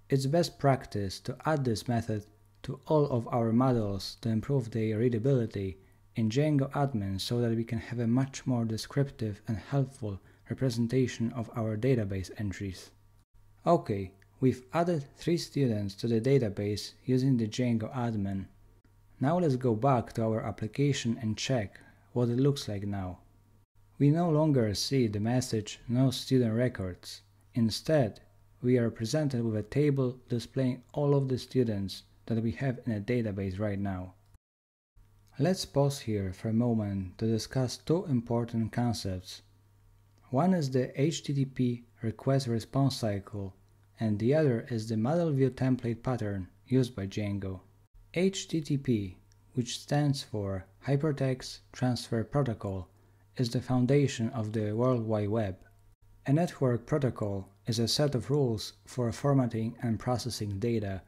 It's best practice to add this method to all of our models to improve their readability in Django Admin so that we can have a much more descriptive and helpful representation of our database entries. Okay, we've added 3 students to the database using the Django Admin. Now let's go back to our application and check what it looks like now. We no longer see the message "No student records." Instead, we are presented with a table displaying all of the students that we have in a database right now. Let's pause here for a moment to discuss 2 important concepts. One is the HTTP request-response cycle, and the other is the model view template pattern used by Django. HTTP, which stands for Hypertext Transfer Protocol, is the foundation of the World Wide Web. A network protocol is a set of rules for formatting and processing data.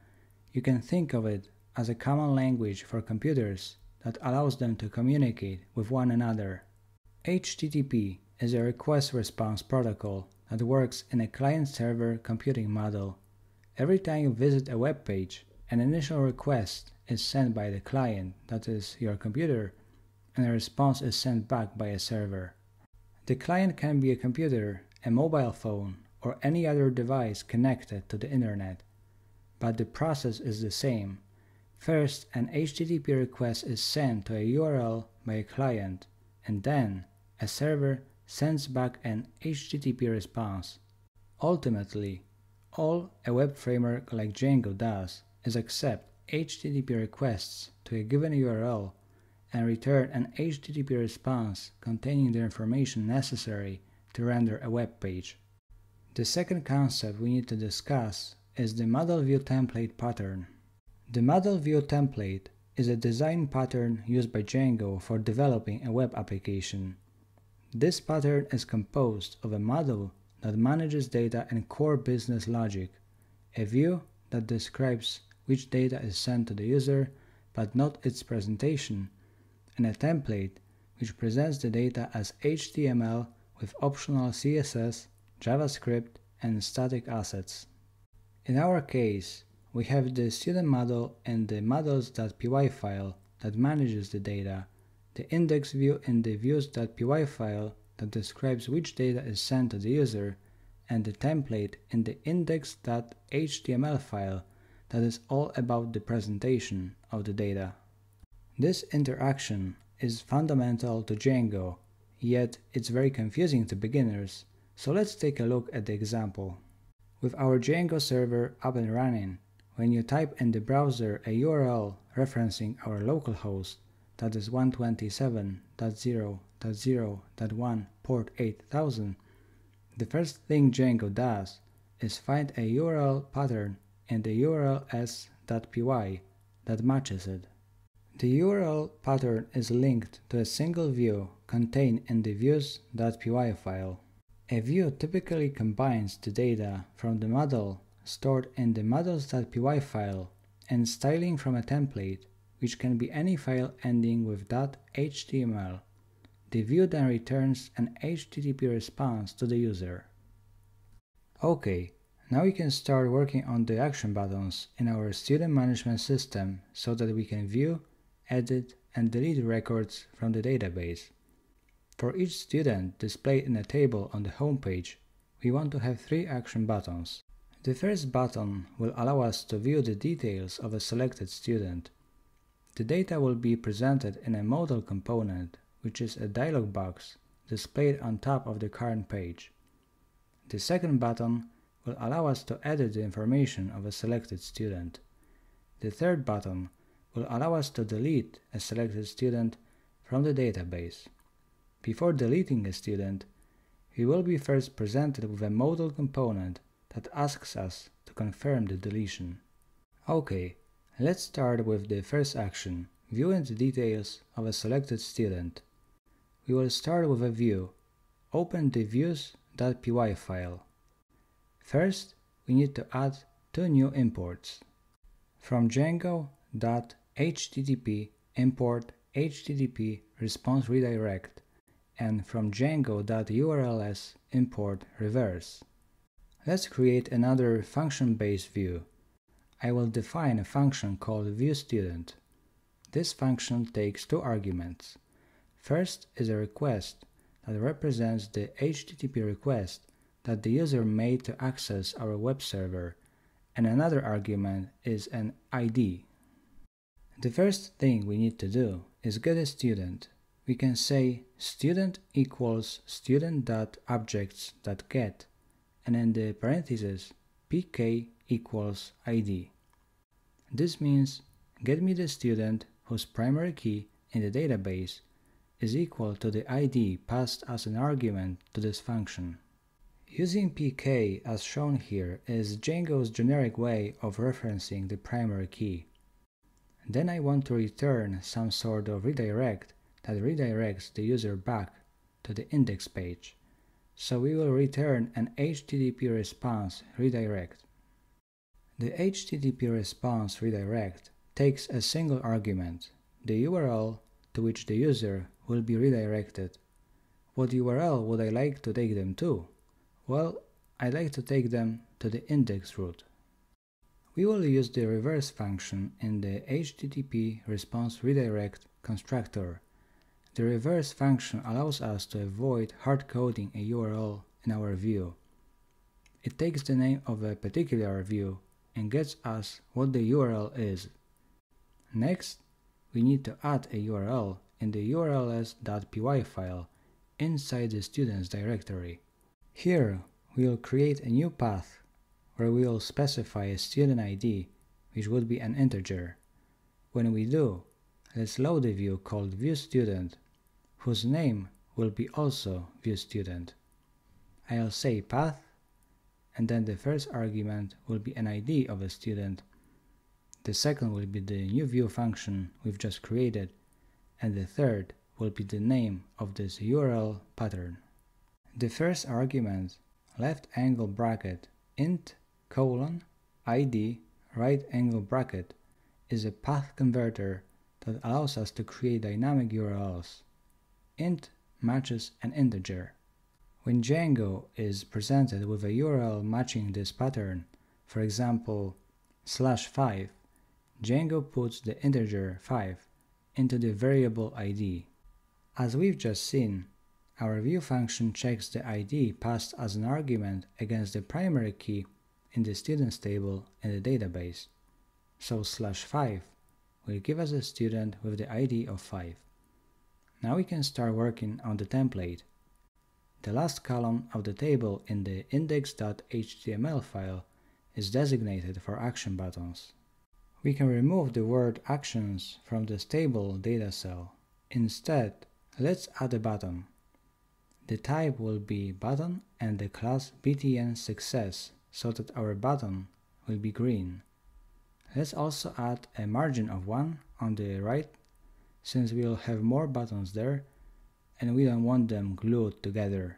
You can think of it as a common language for computers that allows them to communicate with one another. HTTP is a request-response protocol that works in a client-server computing model. Every time you visit a web page, an initial request is sent by the client, that is, your computer, and a response is sent back by a server. The client can be a computer, a mobile phone, or any other device connected to the internet, but the process is the same. First, an HTTP request is sent to a URL by a client, and then a server sends back an HTTP response. Ultimately, all a web framework like Django does is accept HTTP requests to a given URL and return an HTTP response containing the information necessary to render a web page. The second concept we need to discuss is the model view template pattern. The model view template is a design pattern used by Django for developing a web application. This pattern is composed of a model that manages data and core business logic, a view that describes which data is sent to the user but not its presentation, and a template which presents the data as HTML with optional CSS, JavaScript, and static assets. In our case, we have the student model and the models.py file that manages the data, the index view in the views.py file that describes which data is sent to the user, and the template in the index.html file that is all about the presentation of the data. This interaction is fundamental to Django, yet it's very confusing to beginners, so let's take a look at the example. With our Django server up and running, when you type in the browser a URL referencing our localhost, that is 127.0.0.1 port 8000, the first thing Django does is find a URL pattern in the URLs.py that matches it. The URL pattern is linked to a single view contained in the views.py file. A view typically combines the data from the model stored in the models.py file and styling from a template, which can be any file ending with .html. The view then returns an HTTP response to the user. Okay, now we can start working on the action buttons in our student management system so that we can view, edit, and delete records from the database. For each student displayed in a table on the home page, we want to have 3 action buttons. The first button will allow us to view the details of a selected student. The data will be presented in a modal component, which is a dialog box displayed on top of the current page. The second button will allow us to edit the information of a selected student. The third button will allow us to delete a selected student from the database. Before deleting a student, we will be first presented with a modal component that asks us to confirm the deletion. Okay, let's start with the first action, viewing the details of a selected student. We will start with a view. Open the views.py file. First, we need to add 2 new imports. From Django.http import http response redirect, and from Django.urls import reverse. Let's create another function-based view. I will define a function called viewStudent. This function takes 2 arguments. First is a request that represents the HTTP request that the user made to access our web server, and another argument is an ID. The first thing we need to do is get a student. We can say student equals student.objects.get, and in the parentheses pk equals id. This means get me the student whose primary key in the database is equal to the id passed as an argument to this function. Using pk as shown here is Django's generic way of referencing the primary key. Then I want to return some sort of redirect that redirects the user back to the index page. So we will return an HTTP response redirect. The HTTP response redirect takes a single argument, the URL to which the user will be redirected. What URL would I like to take them to? Well, I'd like to take them to the index root. We will use the reverse function in the HTTP response redirect constructor. The reverse function allows us to avoid hard-coding a URL in our view. It takes the name of a particular view and gets us what the URL is. Next, we need to add a URL in the urls.py file inside the students directory. Here, we will create a new path where we will specify a student ID, which would be an integer. When we do, let's load a view called viewStudent, whose name will be also viewStudent. I'll say path, and then the first argument will be an ID of a student. The second will be the new view function we've just created, and the third will be the name of this URL pattern. The first argument, left angle bracket int :id right angle bracket, is a path converter that allows us to create dynamic URLs. Int matches an integer. When Django is presented with a URL matching this pattern, for example /5, Django puts the integer 5 into the variable ID. As we've just seen, our view function checks the ID passed as an argument against the primary key in the students table in the database. So /5 will give us a student with the ID of 5. Now we can start working on the template. The last column of the table in the index.html file is designated for action buttons. We can remove the word actions from this table data cell. Instead, let's add a button. The type will be button and the class btn success, so that our button will be green. Let's also add a margin of 1 on the right, since we'll have more buttons there and we don't want them glued together.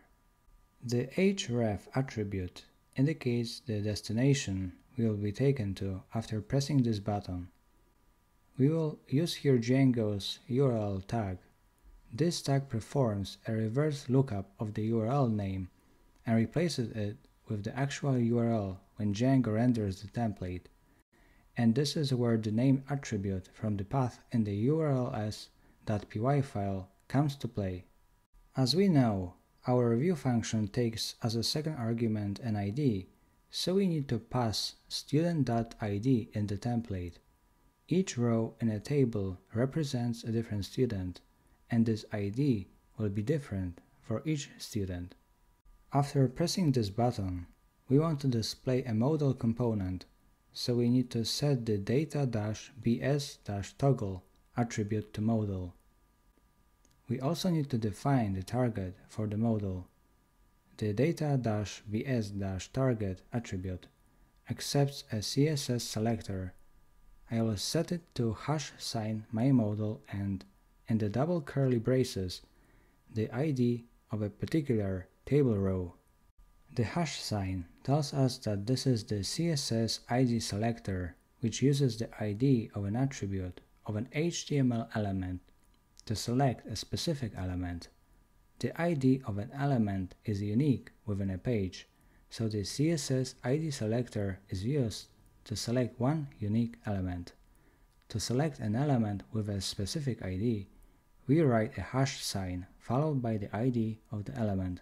The href attribute indicates the destination we will be taken to after pressing this button. We will use here Django's URL tag. This tag performs a reverse lookup of the URL name and replaces it with the actual URL when Django renders the template. And this is where the name attribute from the path in the urls.py file comes to play. As we know, our view function takes as a second argument an ID, so we need to pass student.id in the template. Each row in a table represents a different student, and this ID will be different for each student. After pressing this button, we want to display a modal component, so we need to set the data-bs-toggle attribute to modal. We also need to define the target for the modal. The data-bs-target attribute accepts a CSS selector. I will set it to #myModal and, in the double curly braces, the ID of a particular table row. The # tells us that this is the CSS ID selector, which uses the ID of an attribute of an HTML element to select a specific element. The ID of an element is unique within a page, so the CSS ID selector is used to select one unique element. To select an element with a specific ID, we write a # followed by the ID of the element.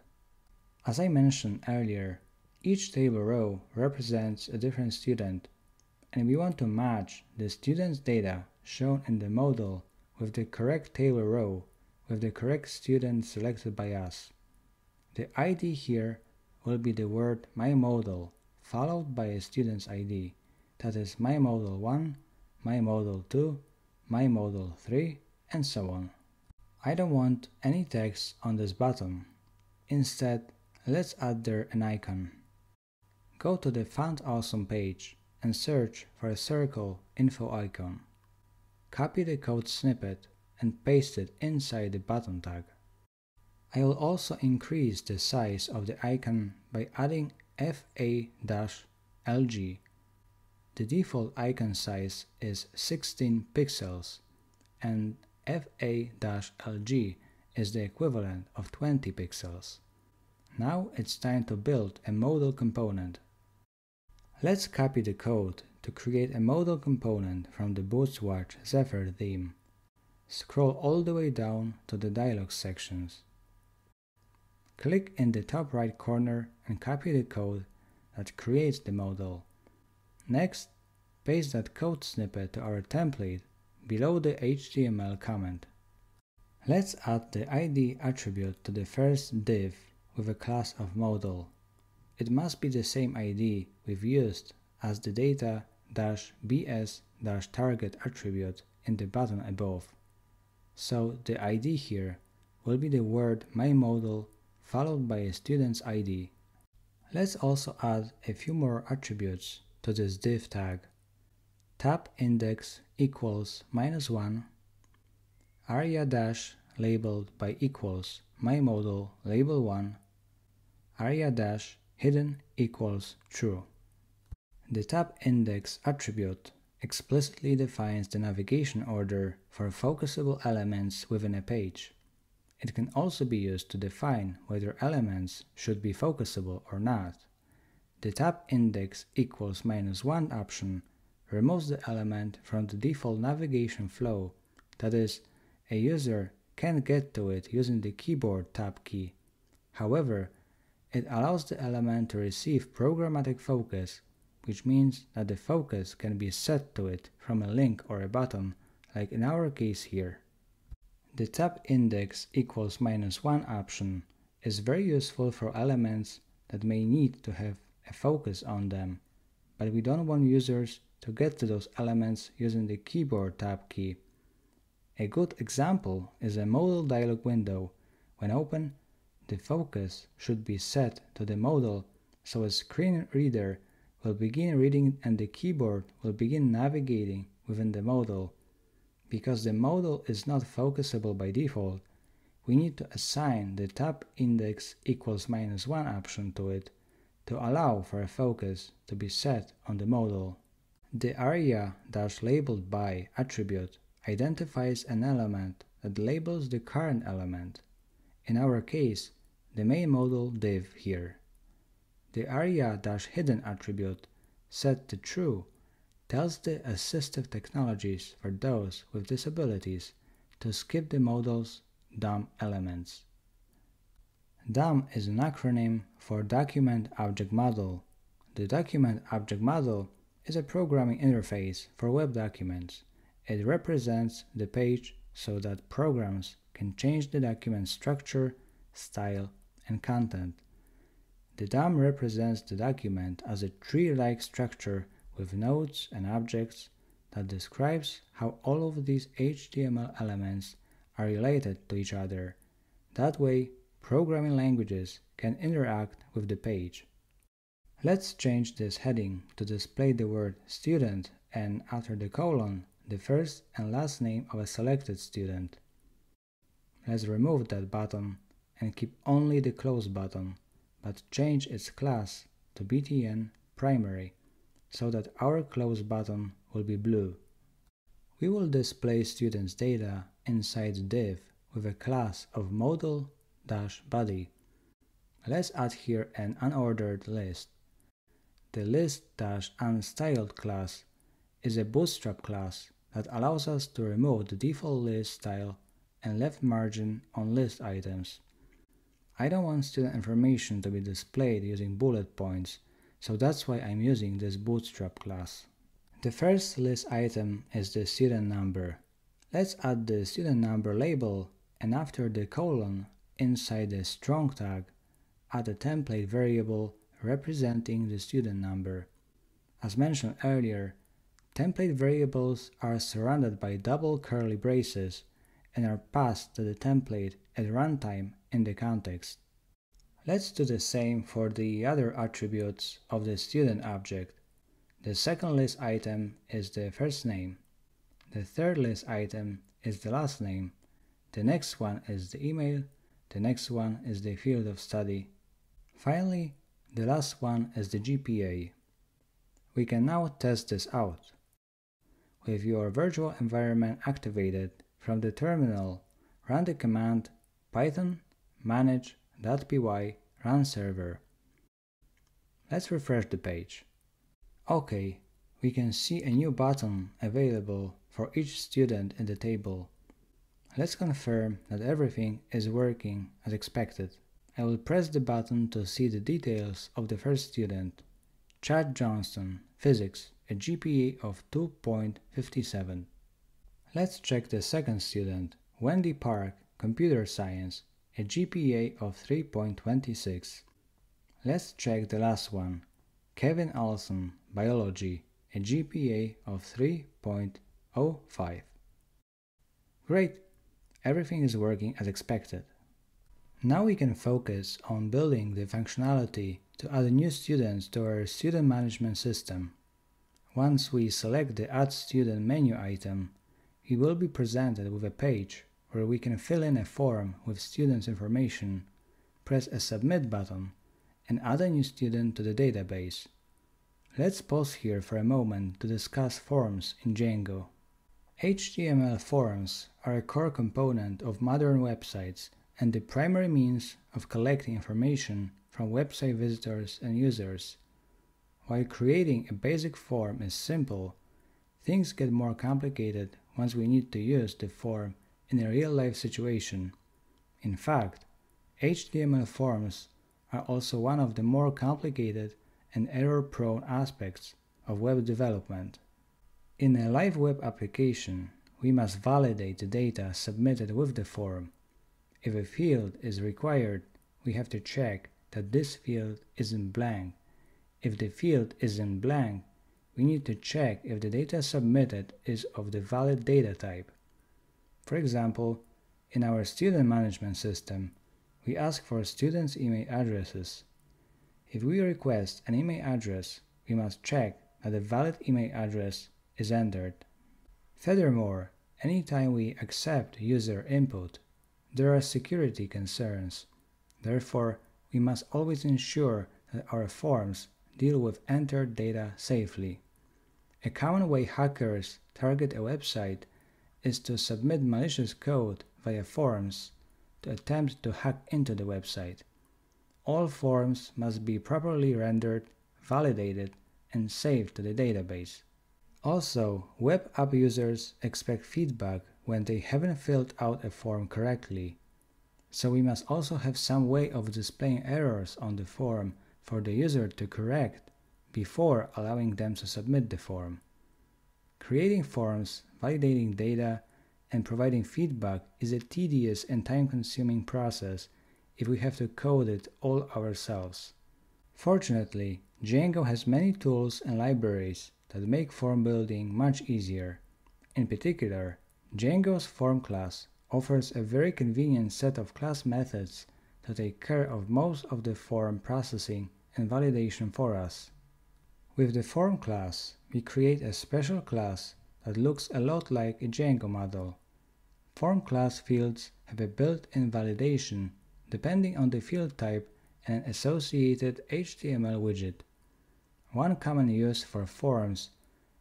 As I mentioned earlier, each table row represents a different student, and we want to match the student's data shown in the modal with the correct table row with the correct student selected by us. The ID here will be the word myModal followed by a student's ID, that is myModal1, myModal2, myModal3, and so on. I don't want any text on this button. Instead, let's add there an icon. Go to the Found Awesome page and search for a circle info icon. copy the code snippet and paste it inside the button tag. I will also increase the size of the icon by adding fa-lg. The default icon size is 16 pixels and fa-lg is the equivalent of 20 pixels. Now it's time to build a modal component. Let's copy the code to create a modal component from the Bootswatch Zephyr theme. Scroll all the way down to the dialog sections. Click in the top right corner and copy the code that creates the modal. Next, paste that code snippet to our template below the HTML comment. Let's add the ID attribute to the first div with a class of modal. It must be the same ID we've used as the data-bs-target attribute in the button above. So the ID here will be the word myModal followed by a student's ID. Let's also add a few more attributes to this div tag. Tab index equals -1, aria dash labeled by equals myModal label 1, aria dash hidden equals true. The tab index attribute explicitly defines the navigation order for focusable elements within a page. It can also be used to define whether elements should be focusable or not. The tab index equals -1 option removes the element from the default navigation flow, that is, a user can't get to it using the keyboard tab key. However, it allows the element to receive programmatic focus, which means that the focus can be set to it from a link or a button, like in our case here. The tab index equals -1 option is very useful for elements that may need to have a focus on them, but we don't want users to get to those elements using the keyboard tab key. A good example is a modal dialog window. When open, the focus should be set to the modal so a screen reader will begin reading and the keyboard will begin navigating within the modal. Because the modal is not focusable by default, we need to assign the tab index equals -1 option to it to allow for a focus to be set on the modal. The aria-labeled by attribute identifies an element that labels the current element, in our case, the main modal div here. The aria-hidden attribute, set to true, tells the assistive technologies for those with disabilities to skip the modal's DOM elements. DOM is an acronym for Document Object Model. The Document Object Model is a programming interface for web documents. It represents the page so that programs can change the document structure, style, and content. The DOM represents the document as a tree-like structure with nodes and objects that describes how all of these HTML elements are related to each other. That way, programming languages can interact with the page. Let's change this heading to display the word student and after the colon, the first and last name of a selected student. Let's remove that button and keep only the close button, but change its class to btn primary so that our close button will be blue. We will display students' data inside the div with a class of modal-body. Let's add here an unordered list. The list-unstyled class is a Bootstrap class that allows us to remove the default list style and left margin on list items. I don't want student information to be displayed using bullet points, so that's why I'm using this Bootstrap class. The first list item is the student number. Let's add the student number label and after the colon, inside the strong tag, add a template variable representing the student number. As mentioned earlier, template variables are surrounded by double curly braces and are passed to the template at runtime in the context. Let's do the same for the other attributes of the student object. The second list item is the first name. The third list item is the last name, the next one is the email, the next one is the field of study. Finally, the last one is the GPA. We can now test this out. With your virtual environment activated, from the terminal, run the command python manage.py run server. Let's refresh the page. OK, we can see a new button available for each student in the table. Let's confirm that everything is working as expected. I will press the button to see the details of the first student, Chad Johnston, Physics, a GPA of 2.57. Let's check the second student, Wendy Park, Computer Science, a GPA of 3.26. Let's check the last one, Kevin Allison, Biology, a GPA of 3.05. Great! Everything is working as expected. Now we can focus on building the functionality to add new students to our student management system. Once we select the Add Student menu item, we will be presented with a page where we can fill in a form with students' information, press a Submit button, and add a new student to the database. Let's pause here for a moment to discuss forms in Django. HTML forms are a core component of modern websites and the primary means of collecting information from website visitors and users. While creating a basic form is simple, things get more complicated once we need to use the form in a real-life situation. In fact, HTML forms are also one of the more complicated and error-prone aspects of web development. In a live web application, we must validate the data submitted with the form. If a field is required, we have to check that this field isn't blank. If the field isn't blank, we need to check if the data submitted is of the valid data type. For example, in our student management system, we ask for students' email addresses. If we request an email address, we must check that the valid email address is entered. Furthermore, anytime we accept user input, there are security concerns. Therefore, we must always ensure that our forms deal with entered data safely. A common way hackers target a website is to submit malicious code via forms to attempt to hack into the website. All forms must be properly rendered, validated, and saved to the database. Also, web app users expect feedback when they haven't filled out a form correctly. So we must also have some way of displaying errors on the form for the user to correct before allowing them to submit the form. Creating forms, validating data, and providing feedback is a tedious and time-consuming process if we have to code it all ourselves. Fortunately, Django has many tools and libraries that make form building much easier. In particular, Django's form class offers a very convenient set of class methods to take care of most of the form processing and validation for us. With the form class, we create a special class that looks a lot like a Django model. Form class fields have a built-in validation depending on the field type and an associated HTML widget. One common use for forms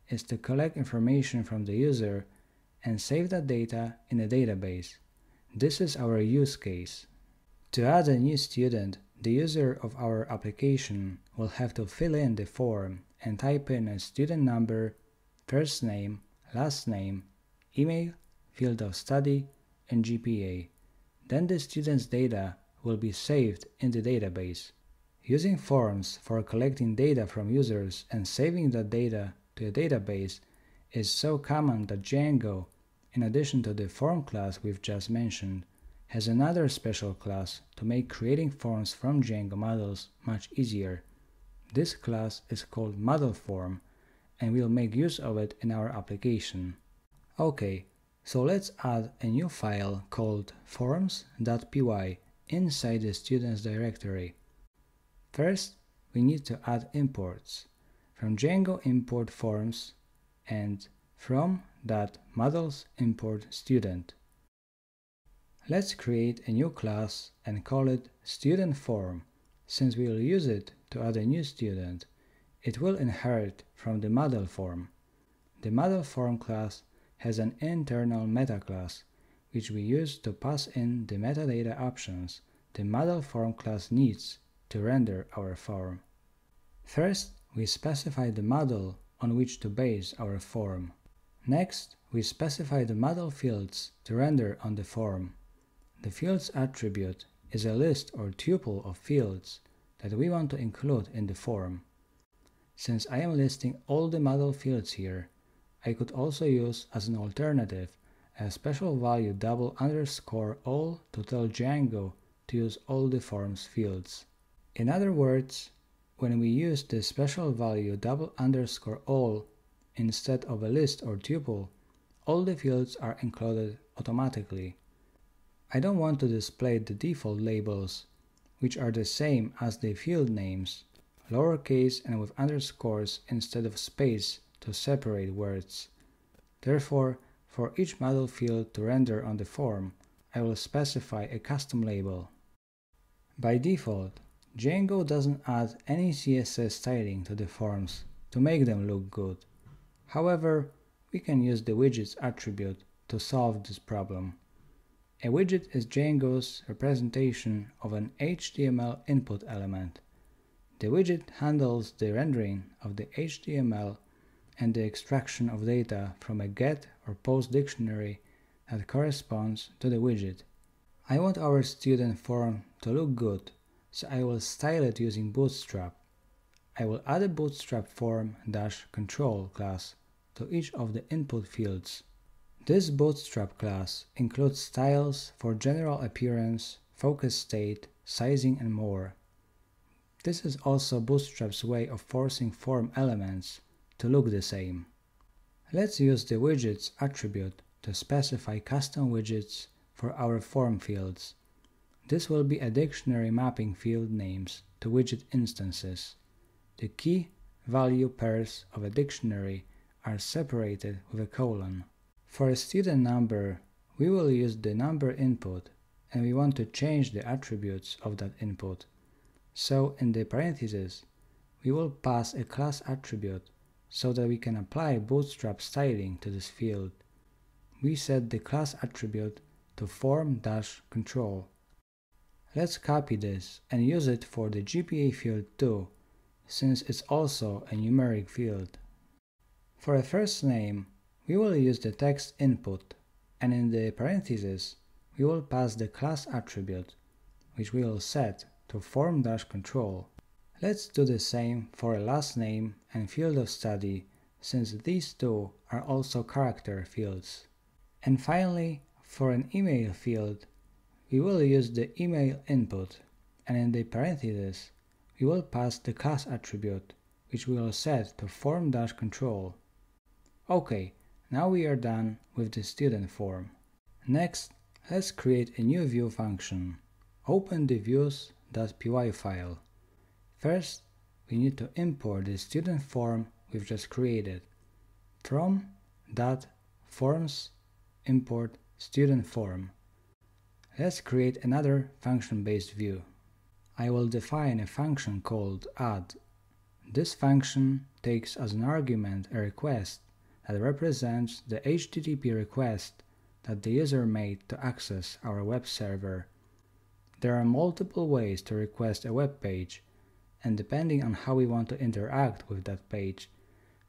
is to collect information from the user and save that data in a database. This is our use case. To add a new student, the user of our application will have to fill in the form and type in a student number, first name, last name, email, field of study, and GPA. Then the student's data will be saved in the database. Using forms for collecting data from users and saving that data to a database is so common that Django, in addition to the form class we've just mentioned, has another special class to make creating forms from Django models much easier. This class is called Model Form, and we'll make use of it in our application. Okay, so let's add a new file called forms.py inside the students directory. First, we need to add imports. From Django import forms and from .models import student. Let's create a new class and call it student form. Since we will use it to add a new student, it will inherit from the model form. The model form class has an internal meta class, which we use to pass in the metadata options the model form class needs to render our form. First, we specify the model on which to base our form. Next, we specify the model fields to render on the form. The fields attribute is a list or tuple of fields that we want to include in the form. Since I am listing all the model fields here, I could also use as an alternative a special value $all to tell Django to use all the form's fields. In other words, when we use the special value $all instead of a list or tuple, all the fields are included automatically. I don't want to display the default labels, which are the same as the field names, lowercase and with underscores instead of space to separate words. Therefore, for each model field to render on the form, I will specify a custom label. By default, Django doesn't add any CSS styling to the forms to make them look good. However, we can use the widgets attribute to solve this problem. A widget is Django's representation of an HTML input element. The widget handles the rendering of the HTML and the extraction of data from a get or post dictionary that corresponds to the widget. I want our student form to look good, so I will style it using Bootstrap. I will add a Bootstrap form-control class to each of the input fields. This Bootstrap class includes styles for general appearance, focus state, sizing, and more. This is also Bootstrap's way of forcing form elements to look the same. Let's use the widgets attribute to specify custom widgets for our form fields. This will be a dictionary mapping field names to widget instances. The key value pairs of a dictionary are separated with a colon. For a student number, we will use the number input, and we want to change the attributes of that input. So in the parentheses, we will pass a class attribute so that we can apply Bootstrap styling to this field. We set the class attribute to form-control. Let's copy this and use it for the GPA field too, since it's also a numeric field. For a first name, we will use the text input, and in the parentheses, we will pass the class attribute, which we will set to form-control. Let's do the same for a last name and field of study, since these two are also character fields. And finally, for an email field, we will use the email input, and in the parentheses, we will pass the class attribute, which we will set to form-control. Okay, now we are done with the student form. Next, let's create a new view function. Open the views.py file. First, we need to import the student form we've just created. From .forms import student form. Let's create another function-based view. I will define a function called add. This function takes as an argument a request that represents the HTTP request that the user made to access our web server. There are multiple ways to request a web page, and depending on how we want to interact with that page,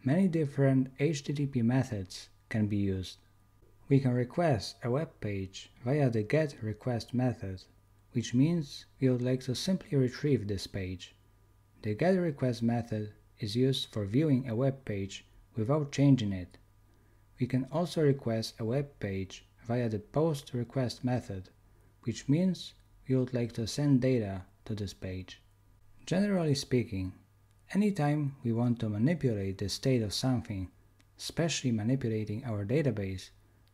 many different HTTP methods can be used. We can request a web page via the getRequest method, which means we would like to simply retrieve this page. The getRequest method is used for viewing a web page without changing it. We can also request a web page via the postRequest method, which means we would like to send data to this page. Generally speaking, anytime we want to manipulate the state of something, especially manipulating our database,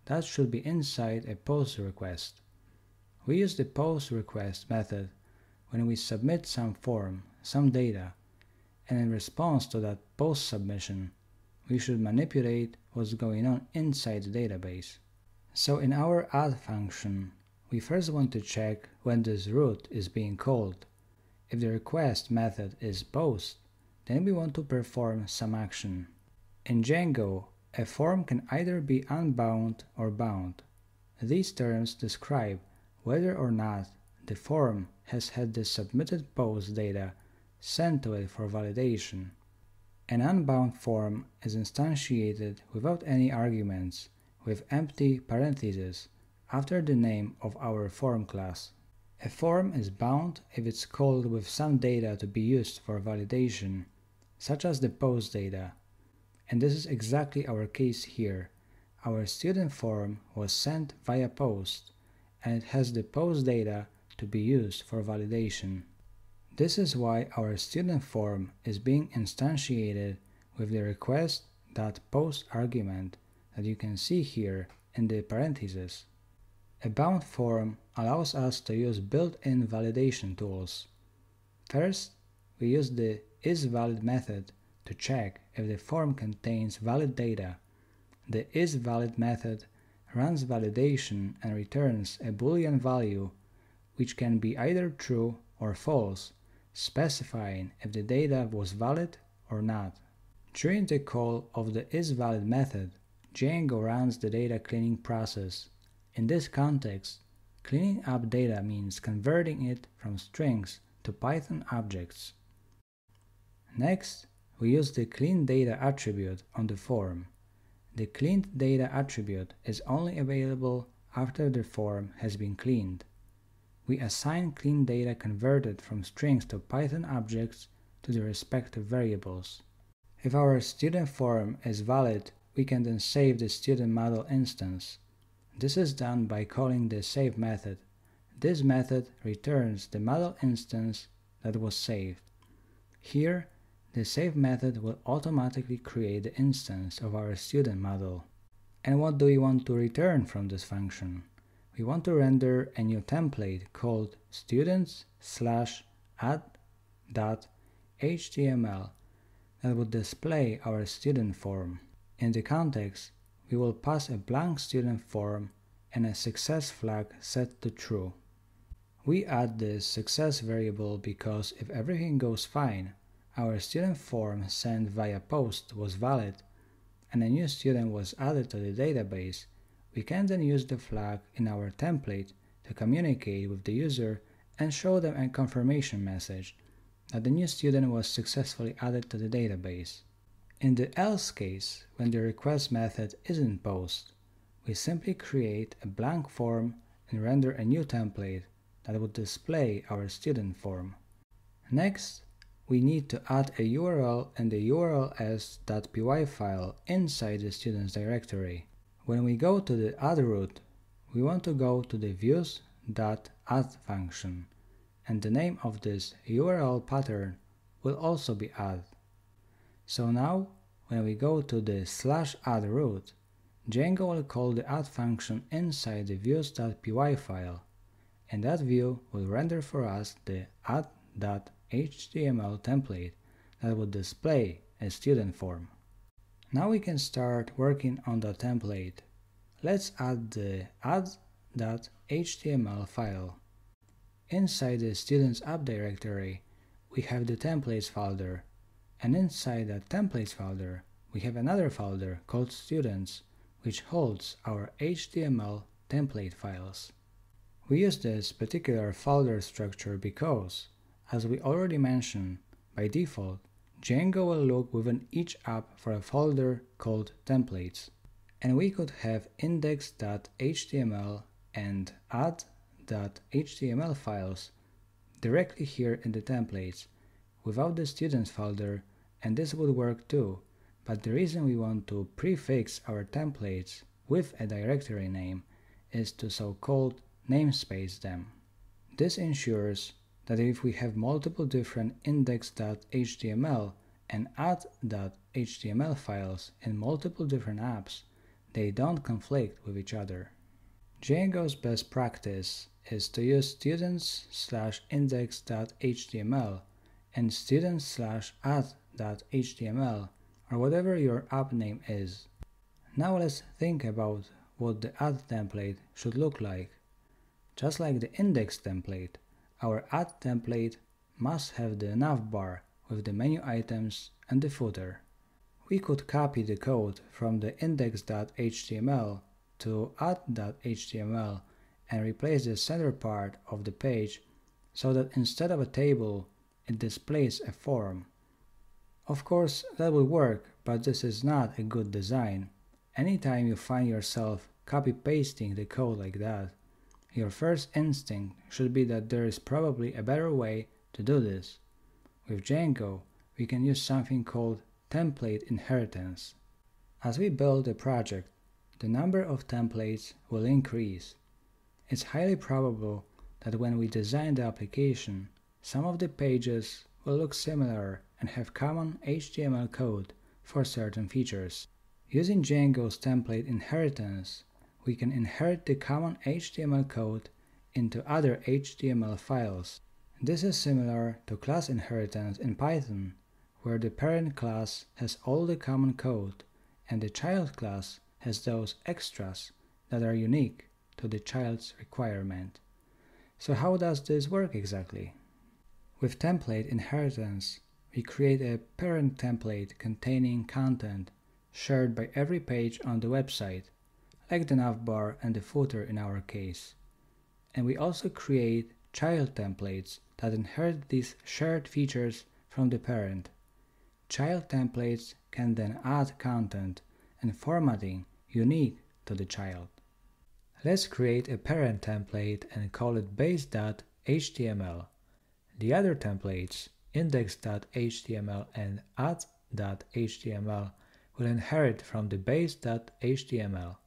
that should be inside a post request. We use the post request method when we submit some form, some data, and in response to that post submission, we should manipulate what's going on inside the database. So in our add function, we first want to check when this root is being called. If the request method is post, then we want to perform some action. In Django, a form can either be unbound or bound. These terms describe whether or not the form has had the submitted post data sent to it for validation. An unbound form is instantiated without any arguments, with empty parentheses after the name of our form class. A form is bound if it's called with some data to be used for validation, such as the post data. And this is exactly our case here. Our student form was sent via post, and it has the post data to be used for validation. This is why our student form is being instantiated with the request.post argument that you can see here in the parentheses. A bound form allows us to use built-in validation tools. First, we use the isValid method to check if the form contains valid data. The isValid method runs validation and returns a Boolean value which can be either true or false, specifying if the data was valid or not. During the call of the isValid method, Django runs the data cleaning process. In this context, cleaning up data means converting it from strings to Python objects. Next, we use the cleanData attribute on the form. The cleanData attribute is only available after the form has been cleaned. We assign cleanData converted from strings to Python objects to the respective variables. If our student form is valid, we can then save the student model instance. This is done by calling the save method. This method returns the model instance that was saved. Here, the save method will automatically create the instance of our student model. And what do we want to return from this function? We want to render a new template called students/add.html that would display our student form. In the context, we will pass a blank student form and a success flag set to true. We add this success variable because if everything goes fine, our student form sent via post was valid, and a new student was added to the database, we can then use the flag in our template to communicate with the user and show them a confirmation message that the new student was successfully added to the database. In the else case, when the request method isn't post, we simply create a blank form and render a new template that would display our student form. Next, we need to add a URL and the urls.py file inside the students directory. When we go to the add root, we want to go to the views.add function, and the name of this URL pattern will also be add. So now, when we go to the /add root, Django will call the add function inside the views.py file, and that view will render for us the add.html template that will display a student form. Now we can start working on the template. Let's add the add.html file. Inside the students app directory, we have the templates folder, and inside that templates folder, we have another folder called students, which holds our HTML template files. We use this particular folder structure because, as we already mentioned, by default, Django will look within each app for a folder called templates, and we could have index.html and add.html files directly here in the templates without the students folder, and this would work too, but the reason we want to prefix our templates with a directory name is to so-called namespace them. This ensures that if we have multiple different index.html and add.html files in multiple different apps, they don't conflict with each other. Django's best practice is to use students/index.html and students/add.html or whatever your app name is. Now let's think about what the add template should look like. Just like the index template, our add template must have the navbar with the menu items and the footer. We could copy the code from the index.html to add.html and replace the center part of the page so that instead of a table, it displays a form. Of course, that will work, but this is not a good design. Anytime you find yourself copy-pasting the code like that, your first instinct should be that there is probably a better way to do this. With Django, we can use something called template inheritance. As we build a project, the number of templates will increase. It's highly probable that when we design the application, some of the pages will look similar and have common HTML code for certain features. Using Django's template inheritance, we can inherit the common HTML code into other HTML files. This is similar to class inheritance in Python, where the parent class has all the common code and the child class has those extras that are unique to the child's requirement. So how does this work exactly? With template inheritance, we create a parent template containing content shared by every page on the website, like the navbar and the footer in our case. And we also create child templates that inherit these shared features from the parent. Child templates can then add content and formatting unique to the child. Let's create a parent template and call it base.html. The other templates, index.html and add.html, will inherit from the base.html.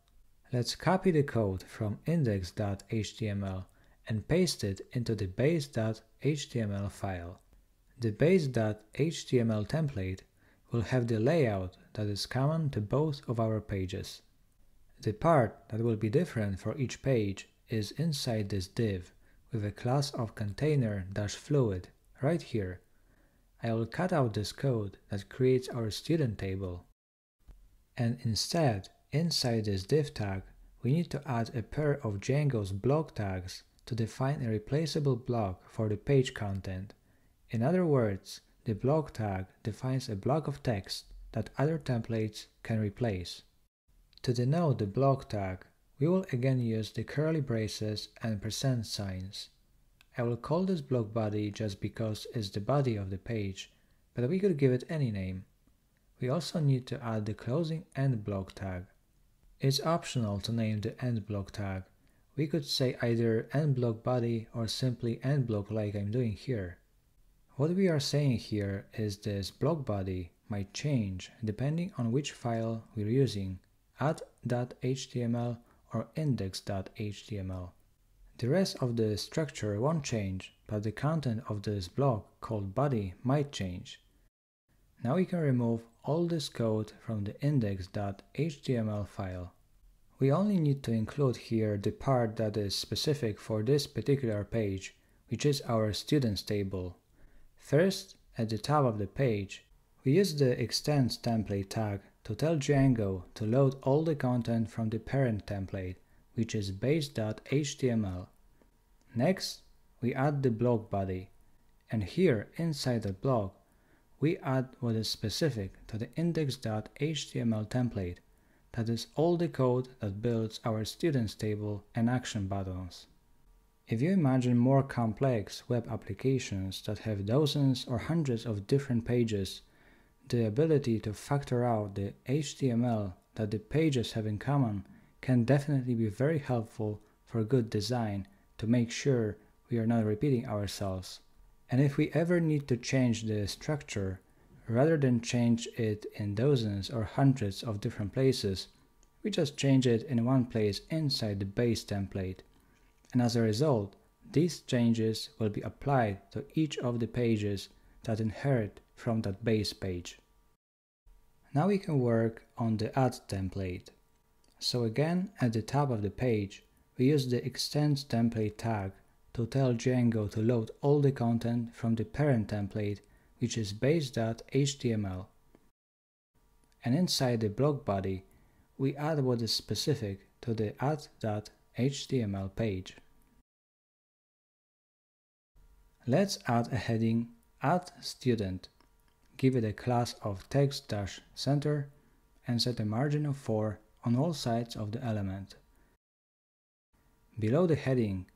Let's copy the code from index.html and paste it into the base.html file. The base.html template will have the layout that is common to both of our pages. The part that will be different for each page is inside this div with a class of container-fluid right here. I will cut out this code that creates our student table. And instead, inside this div tag, we need to add a pair of Django's block tags to define a replaceable block for the page content. In other words, the block tag defines a block of text that other templates can replace. To denote the block tag, we will again use the curly braces and percent signs. I will call this block body just because it's the body of the page, but we could give it any name. We also need to add the closing end block tag. It's optional to name the end block tag. We could say either end block body or simply end block like I'm doing here. What we are saying here is this block body might change depending on which file we're using, add.html or index.html. The rest of the structure won't change, but the content of this block called body might change. Now we can remove all this code from the index.html file. We only need to include here the part that is specific for this particular page, which is our students table. First, at the top of the page, we use the extends template tag to tell Django to load all the content from the parent template, which is base.html. Next, we add the block body, and here inside the block, we add what is specific to the index.html template, that is all the code that builds our students table and action buttons. If you imagine more complex web applications that have dozens or hundreds of different pages, the ability to factor out the HTML that the pages have in common can definitely be very helpful for good design to make sure we are not repeating ourselves. And if we ever need to change the structure, rather than change it in dozens or hundreds of different places, we just change it in one place inside the base template. And as a result, these changes will be applied to each of the pages that inherit from that base page. Now we can work on the add template. So again, at the top of the page, we use the extends template tag to tell Django to load all the content from the parent template, which is base.html. and inside the block body, we add what is specific to the add.html page. Let's add a heading Add Student. Give it a class of text-center and set a margin of 4 on all sides of the element. Below the heading,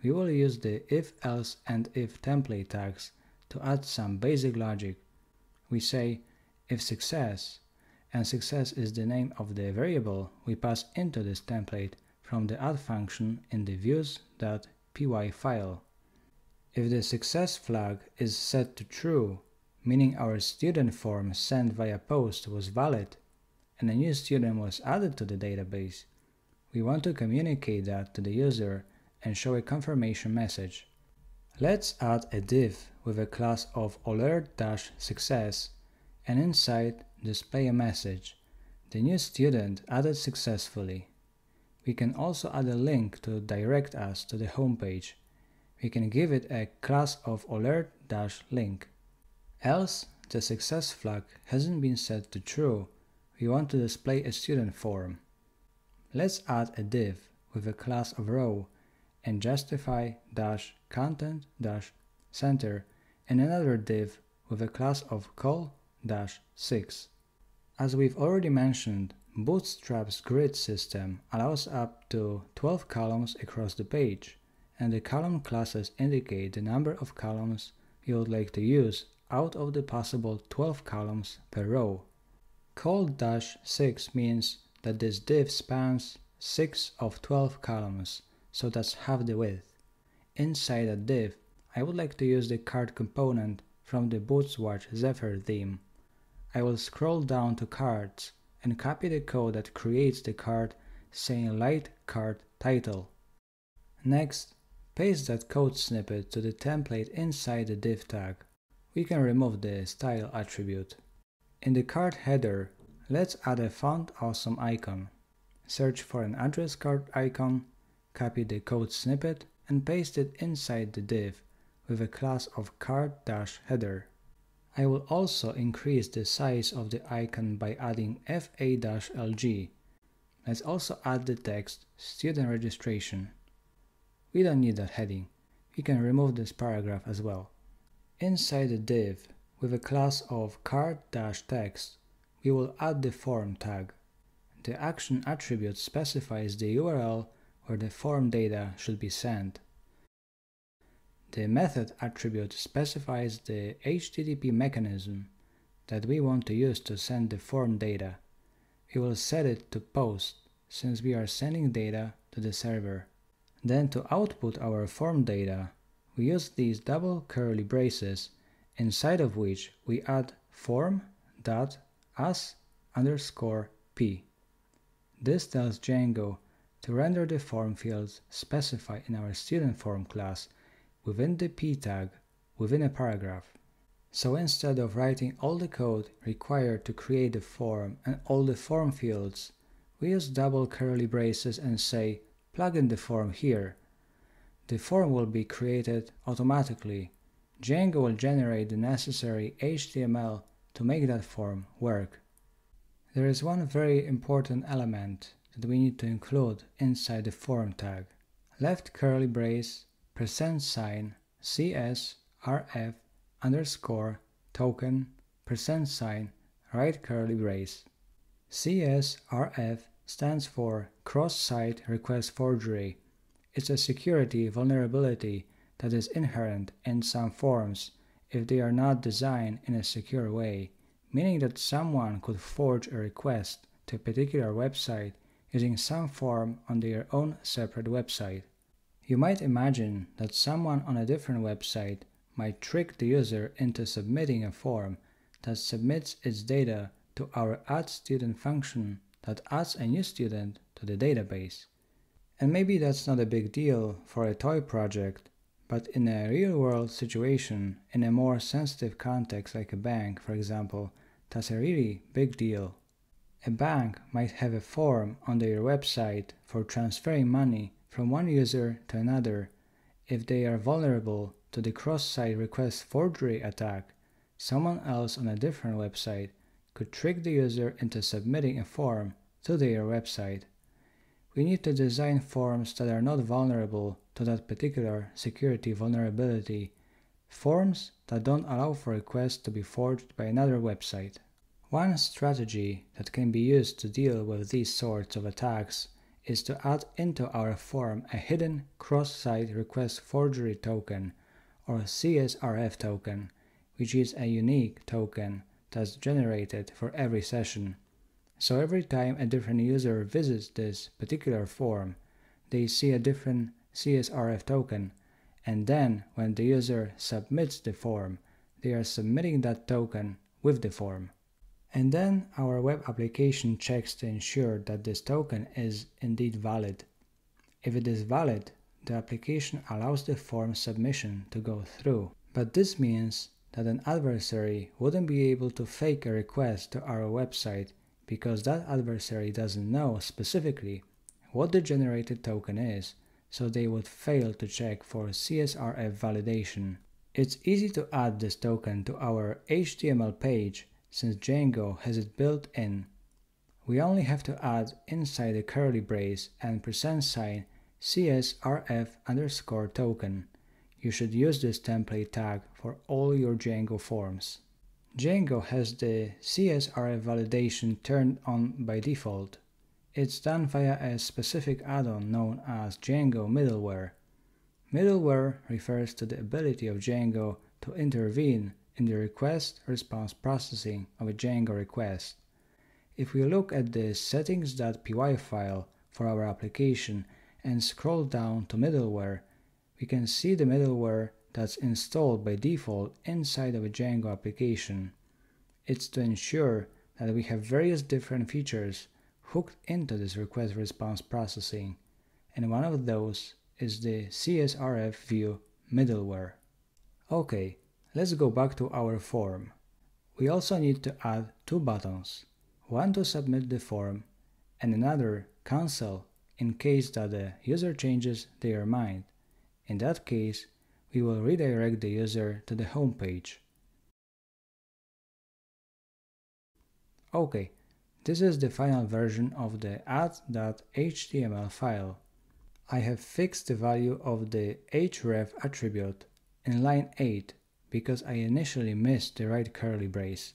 we will use the if, else, and if template tags to add some basic logic. We say if success, and success is the name of the variable we pass into this template from the add function in the views.py file. If the success flag is set to true, meaning our student form sent via post was valid and a new student was added to the database, we want to communicate that to the user and show a confirmation message. Let's add a div with a class of alert-success and inside display a message, the new student added successfully. We can also add a link to direct us to the home page. We can give it a class of alert-link. Else the success flag hasn't been set to true, we want to display a student form. Let's add a div with a class of row and justify-content-center and another div with a class of call-6. As we've already mentioned, Bootstrap's grid system allows up to 12 columns across the page, and the column classes indicate the number of columns you would like to use out of the possible 12 columns per row. Call-6 means that this div spans 6 of 12 columns, so that's half the width. Inside a div, I would like to use the card component from the Bootswatch Zephyr theme. I will scroll down to cards and copy the code that creates the card saying light card title. Next, paste that code snippet to the template inside the div tag. We can remove the style attribute. In the card header, let's add a font awesome icon. Search for an address card icon, copy the code snippet and paste it inside the div with a class of card-header. I will also increase the size of the icon by adding fa-lg. Let's also add the text student registration. We don't need that heading. We can remove this paragraph as well. Inside the div, with a class of card-text, we will add the form tag. The action attribute specifies the URL where the form data should be sent. The method attribute specifies the HTTP mechanism that we want to use to send the form data. We will set it to post since we are sending data to the server. Then to output our form data, we use these double curly braces inside of which we add form.as_p. This tells Django to render the form fields specified in our student form class within the p tag within a paragraph. So instead of writing all the code required to create the form and all the form fields, we use double curly braces and say plug in the form here. The form will be created automatically. Django will generate the necessary HTML to make that form work. There is one very important element that we need to include inside the form tag. Left curly brace, %, CSRF _token, %, right curly brace. CSRF stands for cross-site request forgery. It's a security vulnerability that is inherent in some forms if they are not designed in a secure way, meaning that someone could forge a request to a particular website using some form on their own separate website. You might imagine that someone on a different website might trick the user into submitting a form that submits its data to our addStudent function that adds a new student to the database. And maybe that's not a big deal for a toy project, but in a real-world situation, in a more sensitive context like a bank, for example, that's a really big deal. A bank might have a form on their website for transferring money from one user to another. If they are vulnerable to the cross-site request forgery attack, someone else on a different website could trick the user into submitting a form to their website. We need to design forms that are not vulnerable to that particular security vulnerability, forms that don't allow for requests to be forged by another website. One strategy that can be used to deal with these sorts of attacks is to add into our form a hidden cross-site request forgery token, or CSRF token, which is a unique token that's generated for every session. So every time a different user visits this particular form, they see a different CSRF token, and then when the user submits the form, they are submitting that token with the form. And then our web application checks to ensure that this token is indeed valid. If it is valid, the application allows the form submission to go through. But this means that an adversary wouldn't be able to fake a request to our website because that adversary doesn't know specifically what the generated token is, so they would fail to check for CSRF validation. It's easy to add this token to our HTML page since Django has it built in. We only have to add inside the curly brace and %sign CSRF_token. You should use this template tag for all your Django forms. Django has the CSRF validation turned on by default. It's done via a specific add-on known as Django middleware. Middleware refers to the ability of Django to intervene in the request-response processing of a Django request. If we look at the settings.py file for our application and scroll down to middleware, we can see the middleware that's installed by default inside of a Django application. It's to ensure that we have various different features hooked into this request-response processing, and one of those is the CSRF view middleware. Okay, let's go back to our form. We also need to add two buttons, one to submit the form and another cancel in case that the user changes their mind. In that case, we will redirect the user to the home page. Okay, this is the final version of the add.html file. I have fixed the value of the href attribute in line 8 because I initially missed the right curly brace.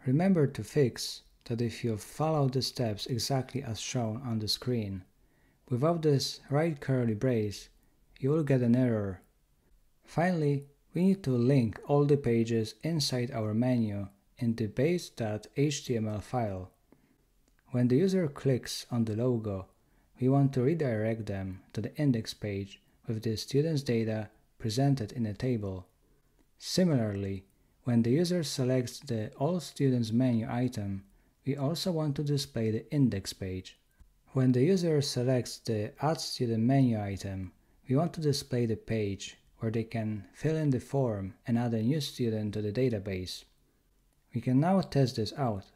Remember to fix that if you follow the steps exactly as shown on the screen, without this right curly brace, you will get an error. Finally, we need to link all the pages inside our menu in the base.html file. When the user clicks on the logo, we want to redirect them to the index page with the student's data presented in a table. Similarly, when the user selects the All Students menu item, we also want to display the index page. When the user selects the Add Student menu item, we want to display the page where they can fill in the form and add a new student to the database. We can now test this out.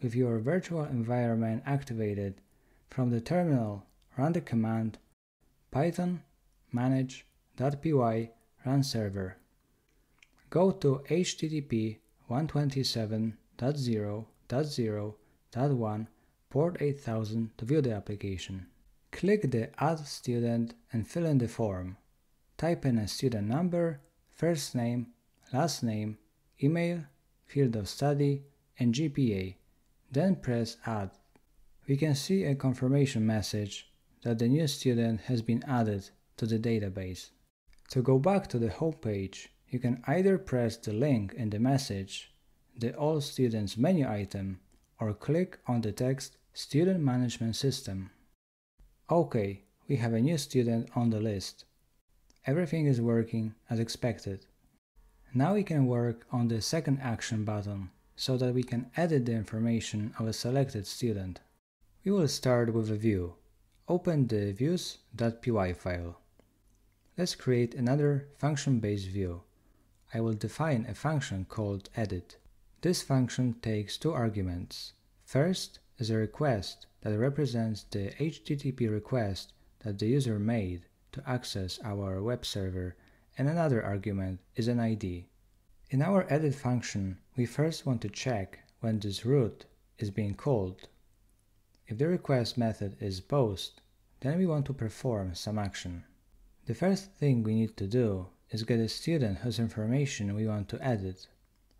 With your virtual environment activated, from the terminal, run the command python manage.py run server. Go to http://127.0.0.1 port 8000 to view the application. Click the Add Student and fill in the form. Type in a student number, first name, last name, email, field of study, and GPA. Then press Add. We can see a confirmation message that the new student has been added to the database. To go back to the home page, you can either press the link in the message, the All Students menu item, or click on the text Student Management System. Okay, we have a new student on the list. Everything is working as expected. Now we can work on the second action button so that we can edit the information of a selected student. We will start with a view. Open the views.py file. Let's create another function-based view. I will define a function called edit. This function takes two arguments. First is a request that represents the HTTP request that the user made to access our web server, and another argument is an ID. In our edit function, we first want to check when this route is being called. If the request method is post, then we want to perform some action. The first thing we need to do is get a student whose information we want to edit.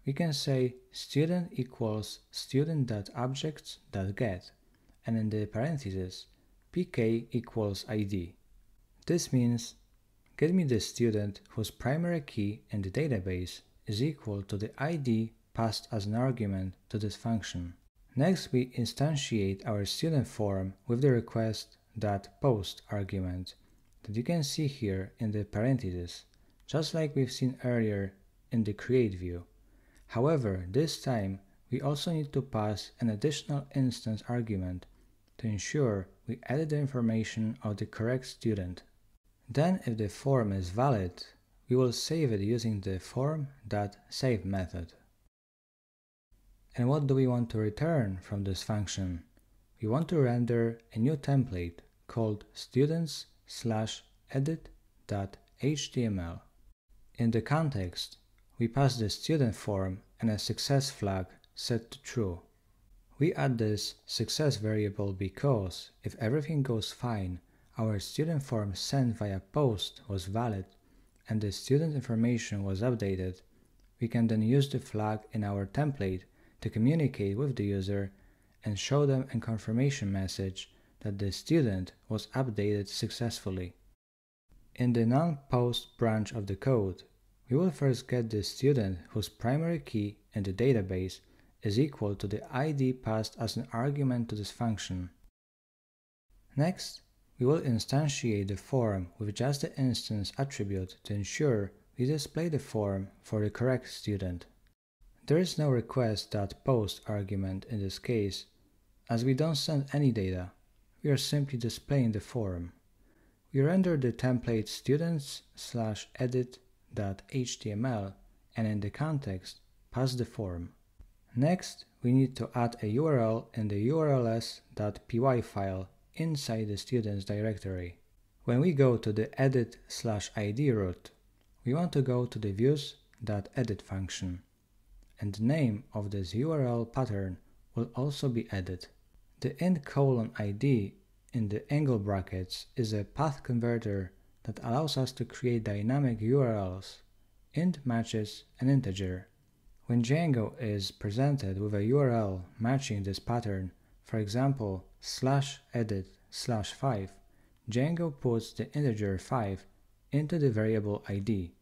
We can say student equals student.objects.get, and in the parentheses, pk equals id. This means get me the student whose primary key in the database is equal to the id passed as an argument to this function. Next, we instantiate our student form with the request.post argument that you can see here in the parentheses, just like we've seen earlier in the create view. However, this time we also need to pass an additional instance argument to ensure we edit the information of the correct student. Then, if the form is valid, we will save it using the form.save method. And what do we want to return from this function? We want to render a new template called students/edit.html. In the context, we pass the student form and a success flag set to true. We add this success variable because if everything goes fine, our student form sent via post was valid and the student information was updated, we can then use the flag in our template to communicate with the user and show them a confirmation message that the student was updated successfully. In the non-post branch of the code, we will first get the student whose primary key in the database is equal to the id passed as an argument to this function. Next, we will instantiate the form with just the instance attribute to ensure we display the form for the correct student. There is no request.post argument in this case, as we don't send any data, we are simply displaying the form. We render the template students/edit.html and in the context pass the form. Next, we need to add a URL in the urls.py file inside the students directory. When we go to the edit/id route, we want to go to the views.edit function, and the name of this URL pattern will also be added. The int:/id in the angle brackets is a path converter that allows us to create dynamic URLs. Int matches an integer. When Django is presented with a URL matching this pattern, for example /edit/5, Django puts the integer 5 into the variable id.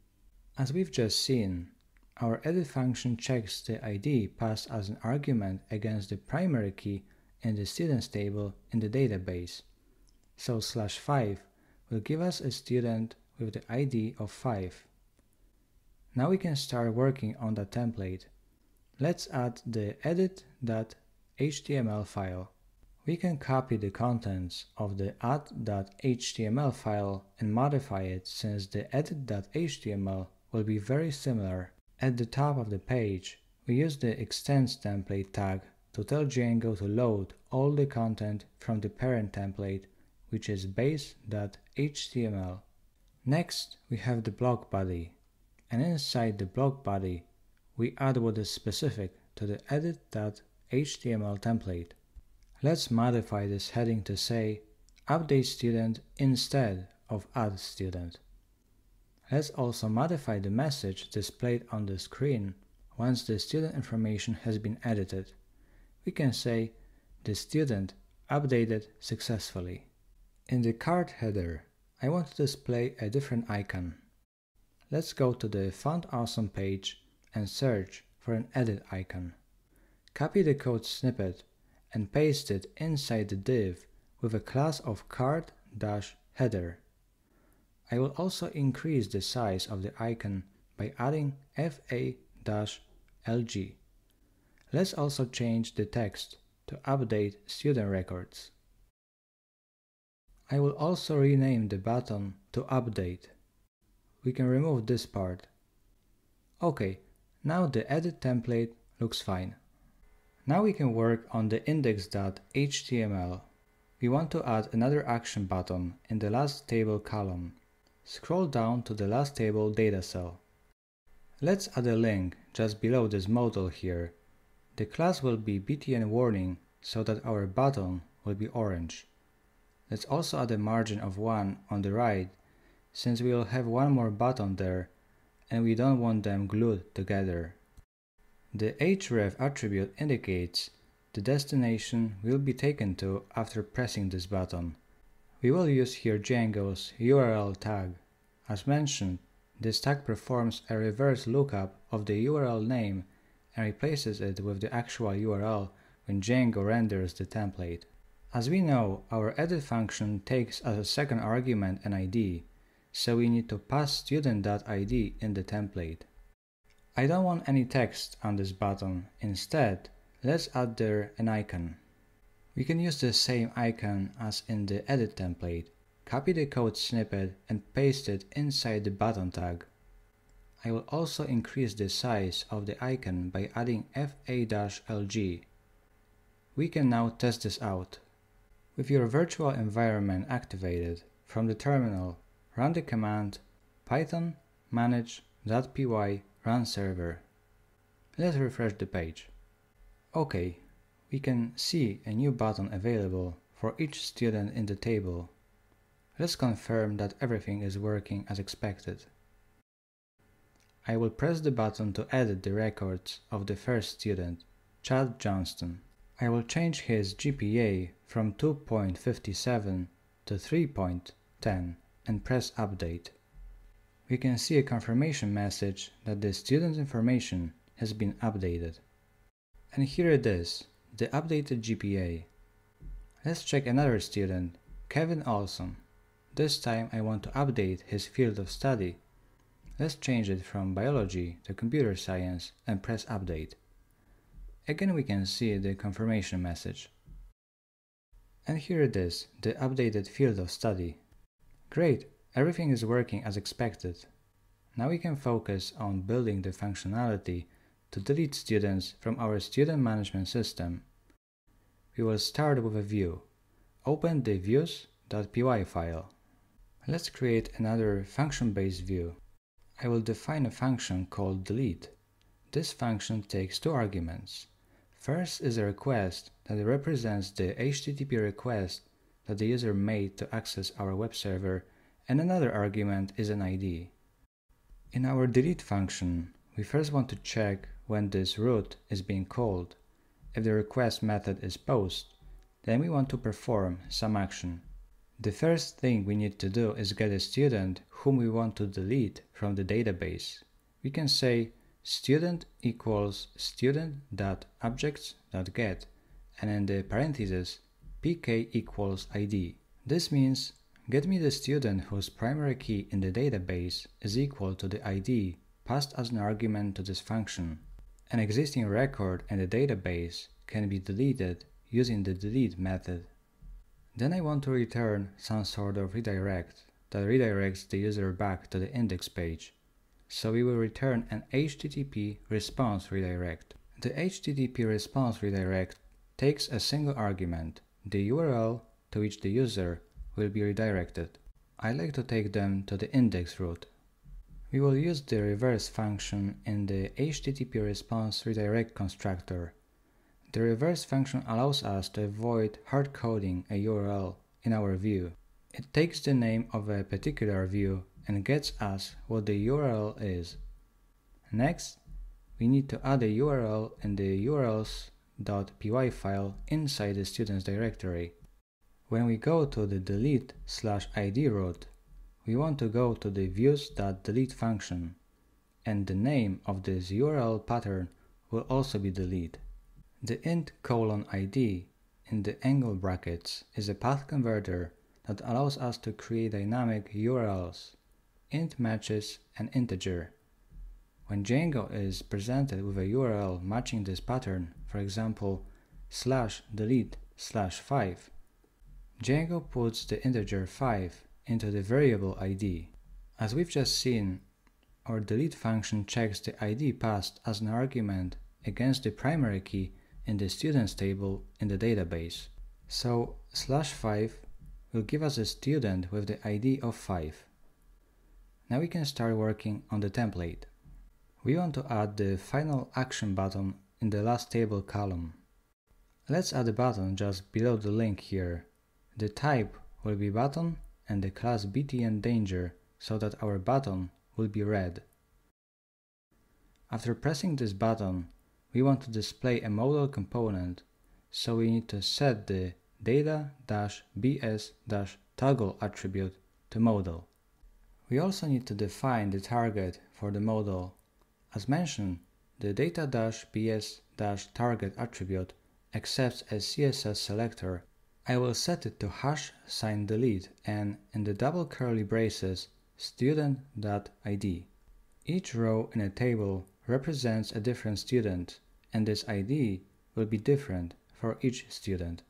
As we've just seen, our edit function checks the id passed as an argument against the primary key in the students table in the database. So /5 will give us a student with the id of 5. Now we can start working on that template. Let's add the edit.html file. We can copy the contents of the add.html file and modify it, since the edit.html will be very similar. At the top of the page, we use the extends template tag to tell Django to load all the content from the parent template, which is base.html. Next, we have the block body, and inside the block body, we add what is specific to the edit.html template. Let's modify this heading to say update student instead of add student. Let's also modify the message displayed on the screen once the student information has been edited. We can say the student updated successfully. In the card header, I want to display a different icon. Let's go to the Found Awesome page and search for an edit icon. Copy the code snippet and paste it inside the div with a class of card-header. I will also increase the size of the icon by adding fa-lg. Let's also change the text to update student records. I will also rename the button to update. We can remove this part. Okay, now the edit template looks fine. Now we can work on the index.html. We want to add another action button in the last table column. Scroll down to the last table data cell. Let's add a link just below this modal here. The class will be btn warning so that our button will be orange. Let's also add a margin of 1 on the right, since we will have one more button there and we don't want them glued together. The href attribute indicates the destination will be taken to after pressing this button. We will use here Django's URL tag. As mentioned, this tag performs a reverse lookup of the URL name and replaces it with the actual URL when Django renders the template. As we know, our edit function takes as a second argument an ID, so we need to pass student.id in the template. I don't want any text on this button. Instead, let's add there an icon. We can use the same icon as in the edit template, copy the code snippet and paste it inside the button tag. I will also increase the size of the icon by adding fa-lg. We can now test this out. With your virtual environment activated, from the terminal, run the command python manage.py run server. Let's refresh the page. OK, we can see a new button available for each student in the table. Let's confirm that everything is working as expected. I will press the button to edit the records of the first student, Chad Johnston. I will change his GPA from 2.57 to 3.10 and press update. We can see a confirmation message that the student's information has been updated. And here it is, the updated GPA. Let's check another student, Kevin Olson. This time I want to update his field of study. Let's change it from biology to computer science and press update. Again we can see the confirmation message. And here it is, the updated field of study. Great, everything is working as expected. Now we can focus on building the functionality to delete students from our student management system. We will start with a view. Open the views.py file. Let's create another function-based view. I will define a function called delete. This function takes two arguments. First is a request that represents the HTTP request that the user made to access our web server, and another argument is an ID. In our delete function, we first want to check when this root is being called. If the request method is post, then we want to perform some action. The first thing we need to do is get a student whom we want to delete from the database. We can say student equals student.objects.get and in the parentheses pk equals id. This means get me the student whose primary key in the database is equal to the id passed as an argument to this function. An existing record in the database can be deleted using the delete method. Then I want to return some sort of redirect that redirects the user back to the index page. So we will return an HTTP response redirect. The HTTP response redirect takes a single argument, the URL to which the user will be redirected. I like to take them to the index route. We will use the reverse function in the HTTP response redirect constructor. The reverse function allows us to avoid hard coding a URL in our view. It takes the name of a particular view and gets us what the URL is. Next, we need to add a URL in the urls.py file inside the students directory. When we go to the delete/id route, we want to go to the views.delete function, and the name of this URL pattern will also be delete. The int:"id in the angle brackets is a path converter that allows us to create dynamic URLs. Int matches an integer. When Django is presented with a URL matching this pattern, for example /delete/5, Django puts the integer 5 into the variable id. As we've just seen, our delete function checks the id passed as an argument against the primary key in the students table in the database. So /5 will give us a student with the id of 5. Now we can start working on the template. We want to add the final action button in the last table column. Let's add a button just below the link here. The type will be button and the class btn danger so that our button will be red. After pressing this button, we want to display a modal component, so we need to set the data-bs-toggle attribute to modal. We also need to define the target for the modal. As mentioned, the data-bs-target attribute accepts a CSS selector. I will set it to #delete and in the double curly braces student.id. Each row in a table represents a different student, and this ID will be different for each student.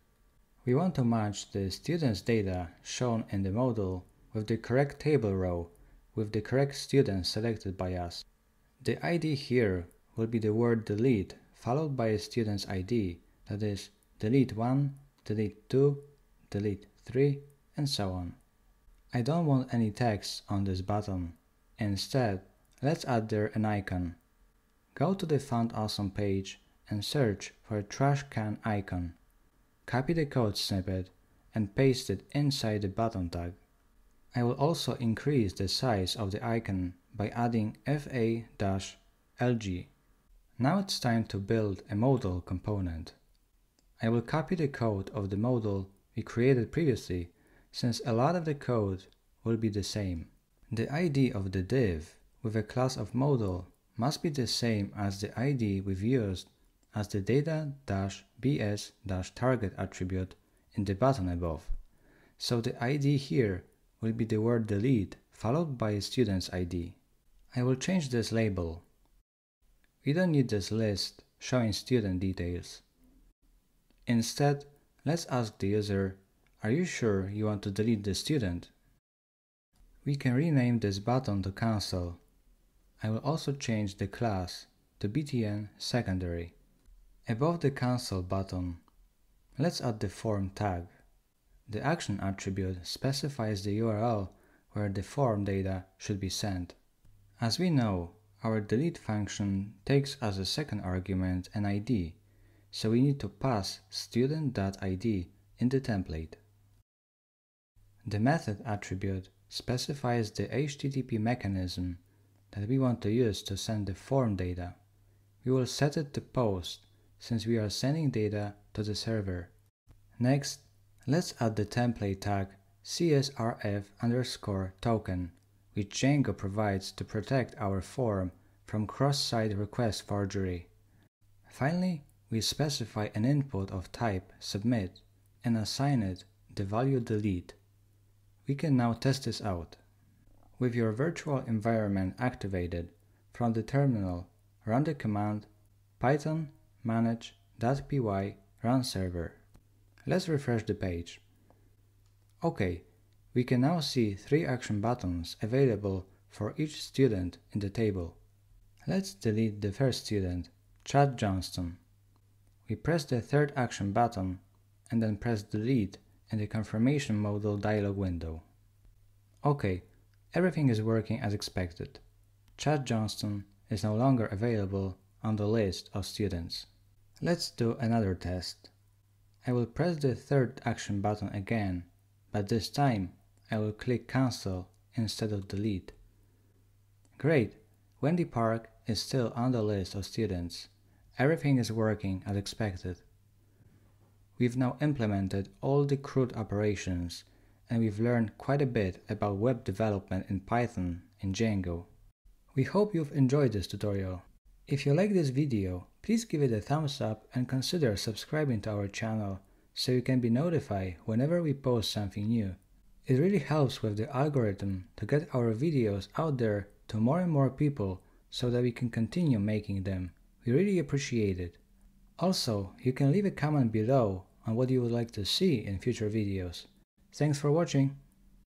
We want to match the student's data shown in the modal with the correct table row with the correct student selected by us. The ID here will be the word delete followed by a student's ID, that is delete 1, delete 2, delete 3, and so on. I don't want any text on this button. Instead, let's add there an icon. Go to the Found Awesome page and search for a trash can icon. Copy the code snippet and paste it inside the button tag. I will also increase the size of the icon by adding fa-lg. Now it's time to build a modal component. I will copy the code of the modal we created previously, since a lot of the code will be the same. The ID of the div with a class of modal must be the same as the ID we've used as the data-bs-target attribute in the button above. So the ID here will be the word delete followed by a student's ID. I will change this label. We don't need this list showing student details. Instead, let's ask the user, are you sure you want to delete the student? We can rename this button to cancel. I will also change the class to btn secondary. Above the cancel button, let's add the form tag. The action attribute specifies the URL where the form data should be sent. As we know, our delete function takes as a second argument an ID, so we need to pass student.id in the template. The method attribute specifies the HTTP mechanism that we want to use to send the form data. We will set it to post since we are sending data to the server. Next, let's add the template tag CSRF_token, which Django provides to protect our form from cross-site request forgery. Finally, we specify an input of type submit and assign it the value delete. We can now test this out. With your virtual environment activated, from the terminal, run the command python manage.py run server. Let's refresh the page. OK, we can now see 3 action buttons available for each student in the table. Let's delete the first student, Chad Johnston. We press the third action button and then press delete in the confirmation modal dialog window. OK, everything is working as expected. Chad Johnston is no longer available on the list of students. Let's do another test. I will press the third action button again, but this time I will click cancel instead of delete. Great, Wendy Park is still on the list of students. Everything is working as expected. We've now implemented all the CRUD operations and we've learned quite a bit about web development in Python and Django. We hope you've enjoyed this tutorial. If you like this video, please give it a thumbs up and consider subscribing to our channel so you can be notified whenever we post something new. It really helps with the algorithm to get our videos out there to more and more people so that we can continue making them. We really appreciate it. Also, you can leave a comment below on what you would like to see in future videos. Thanks for watching.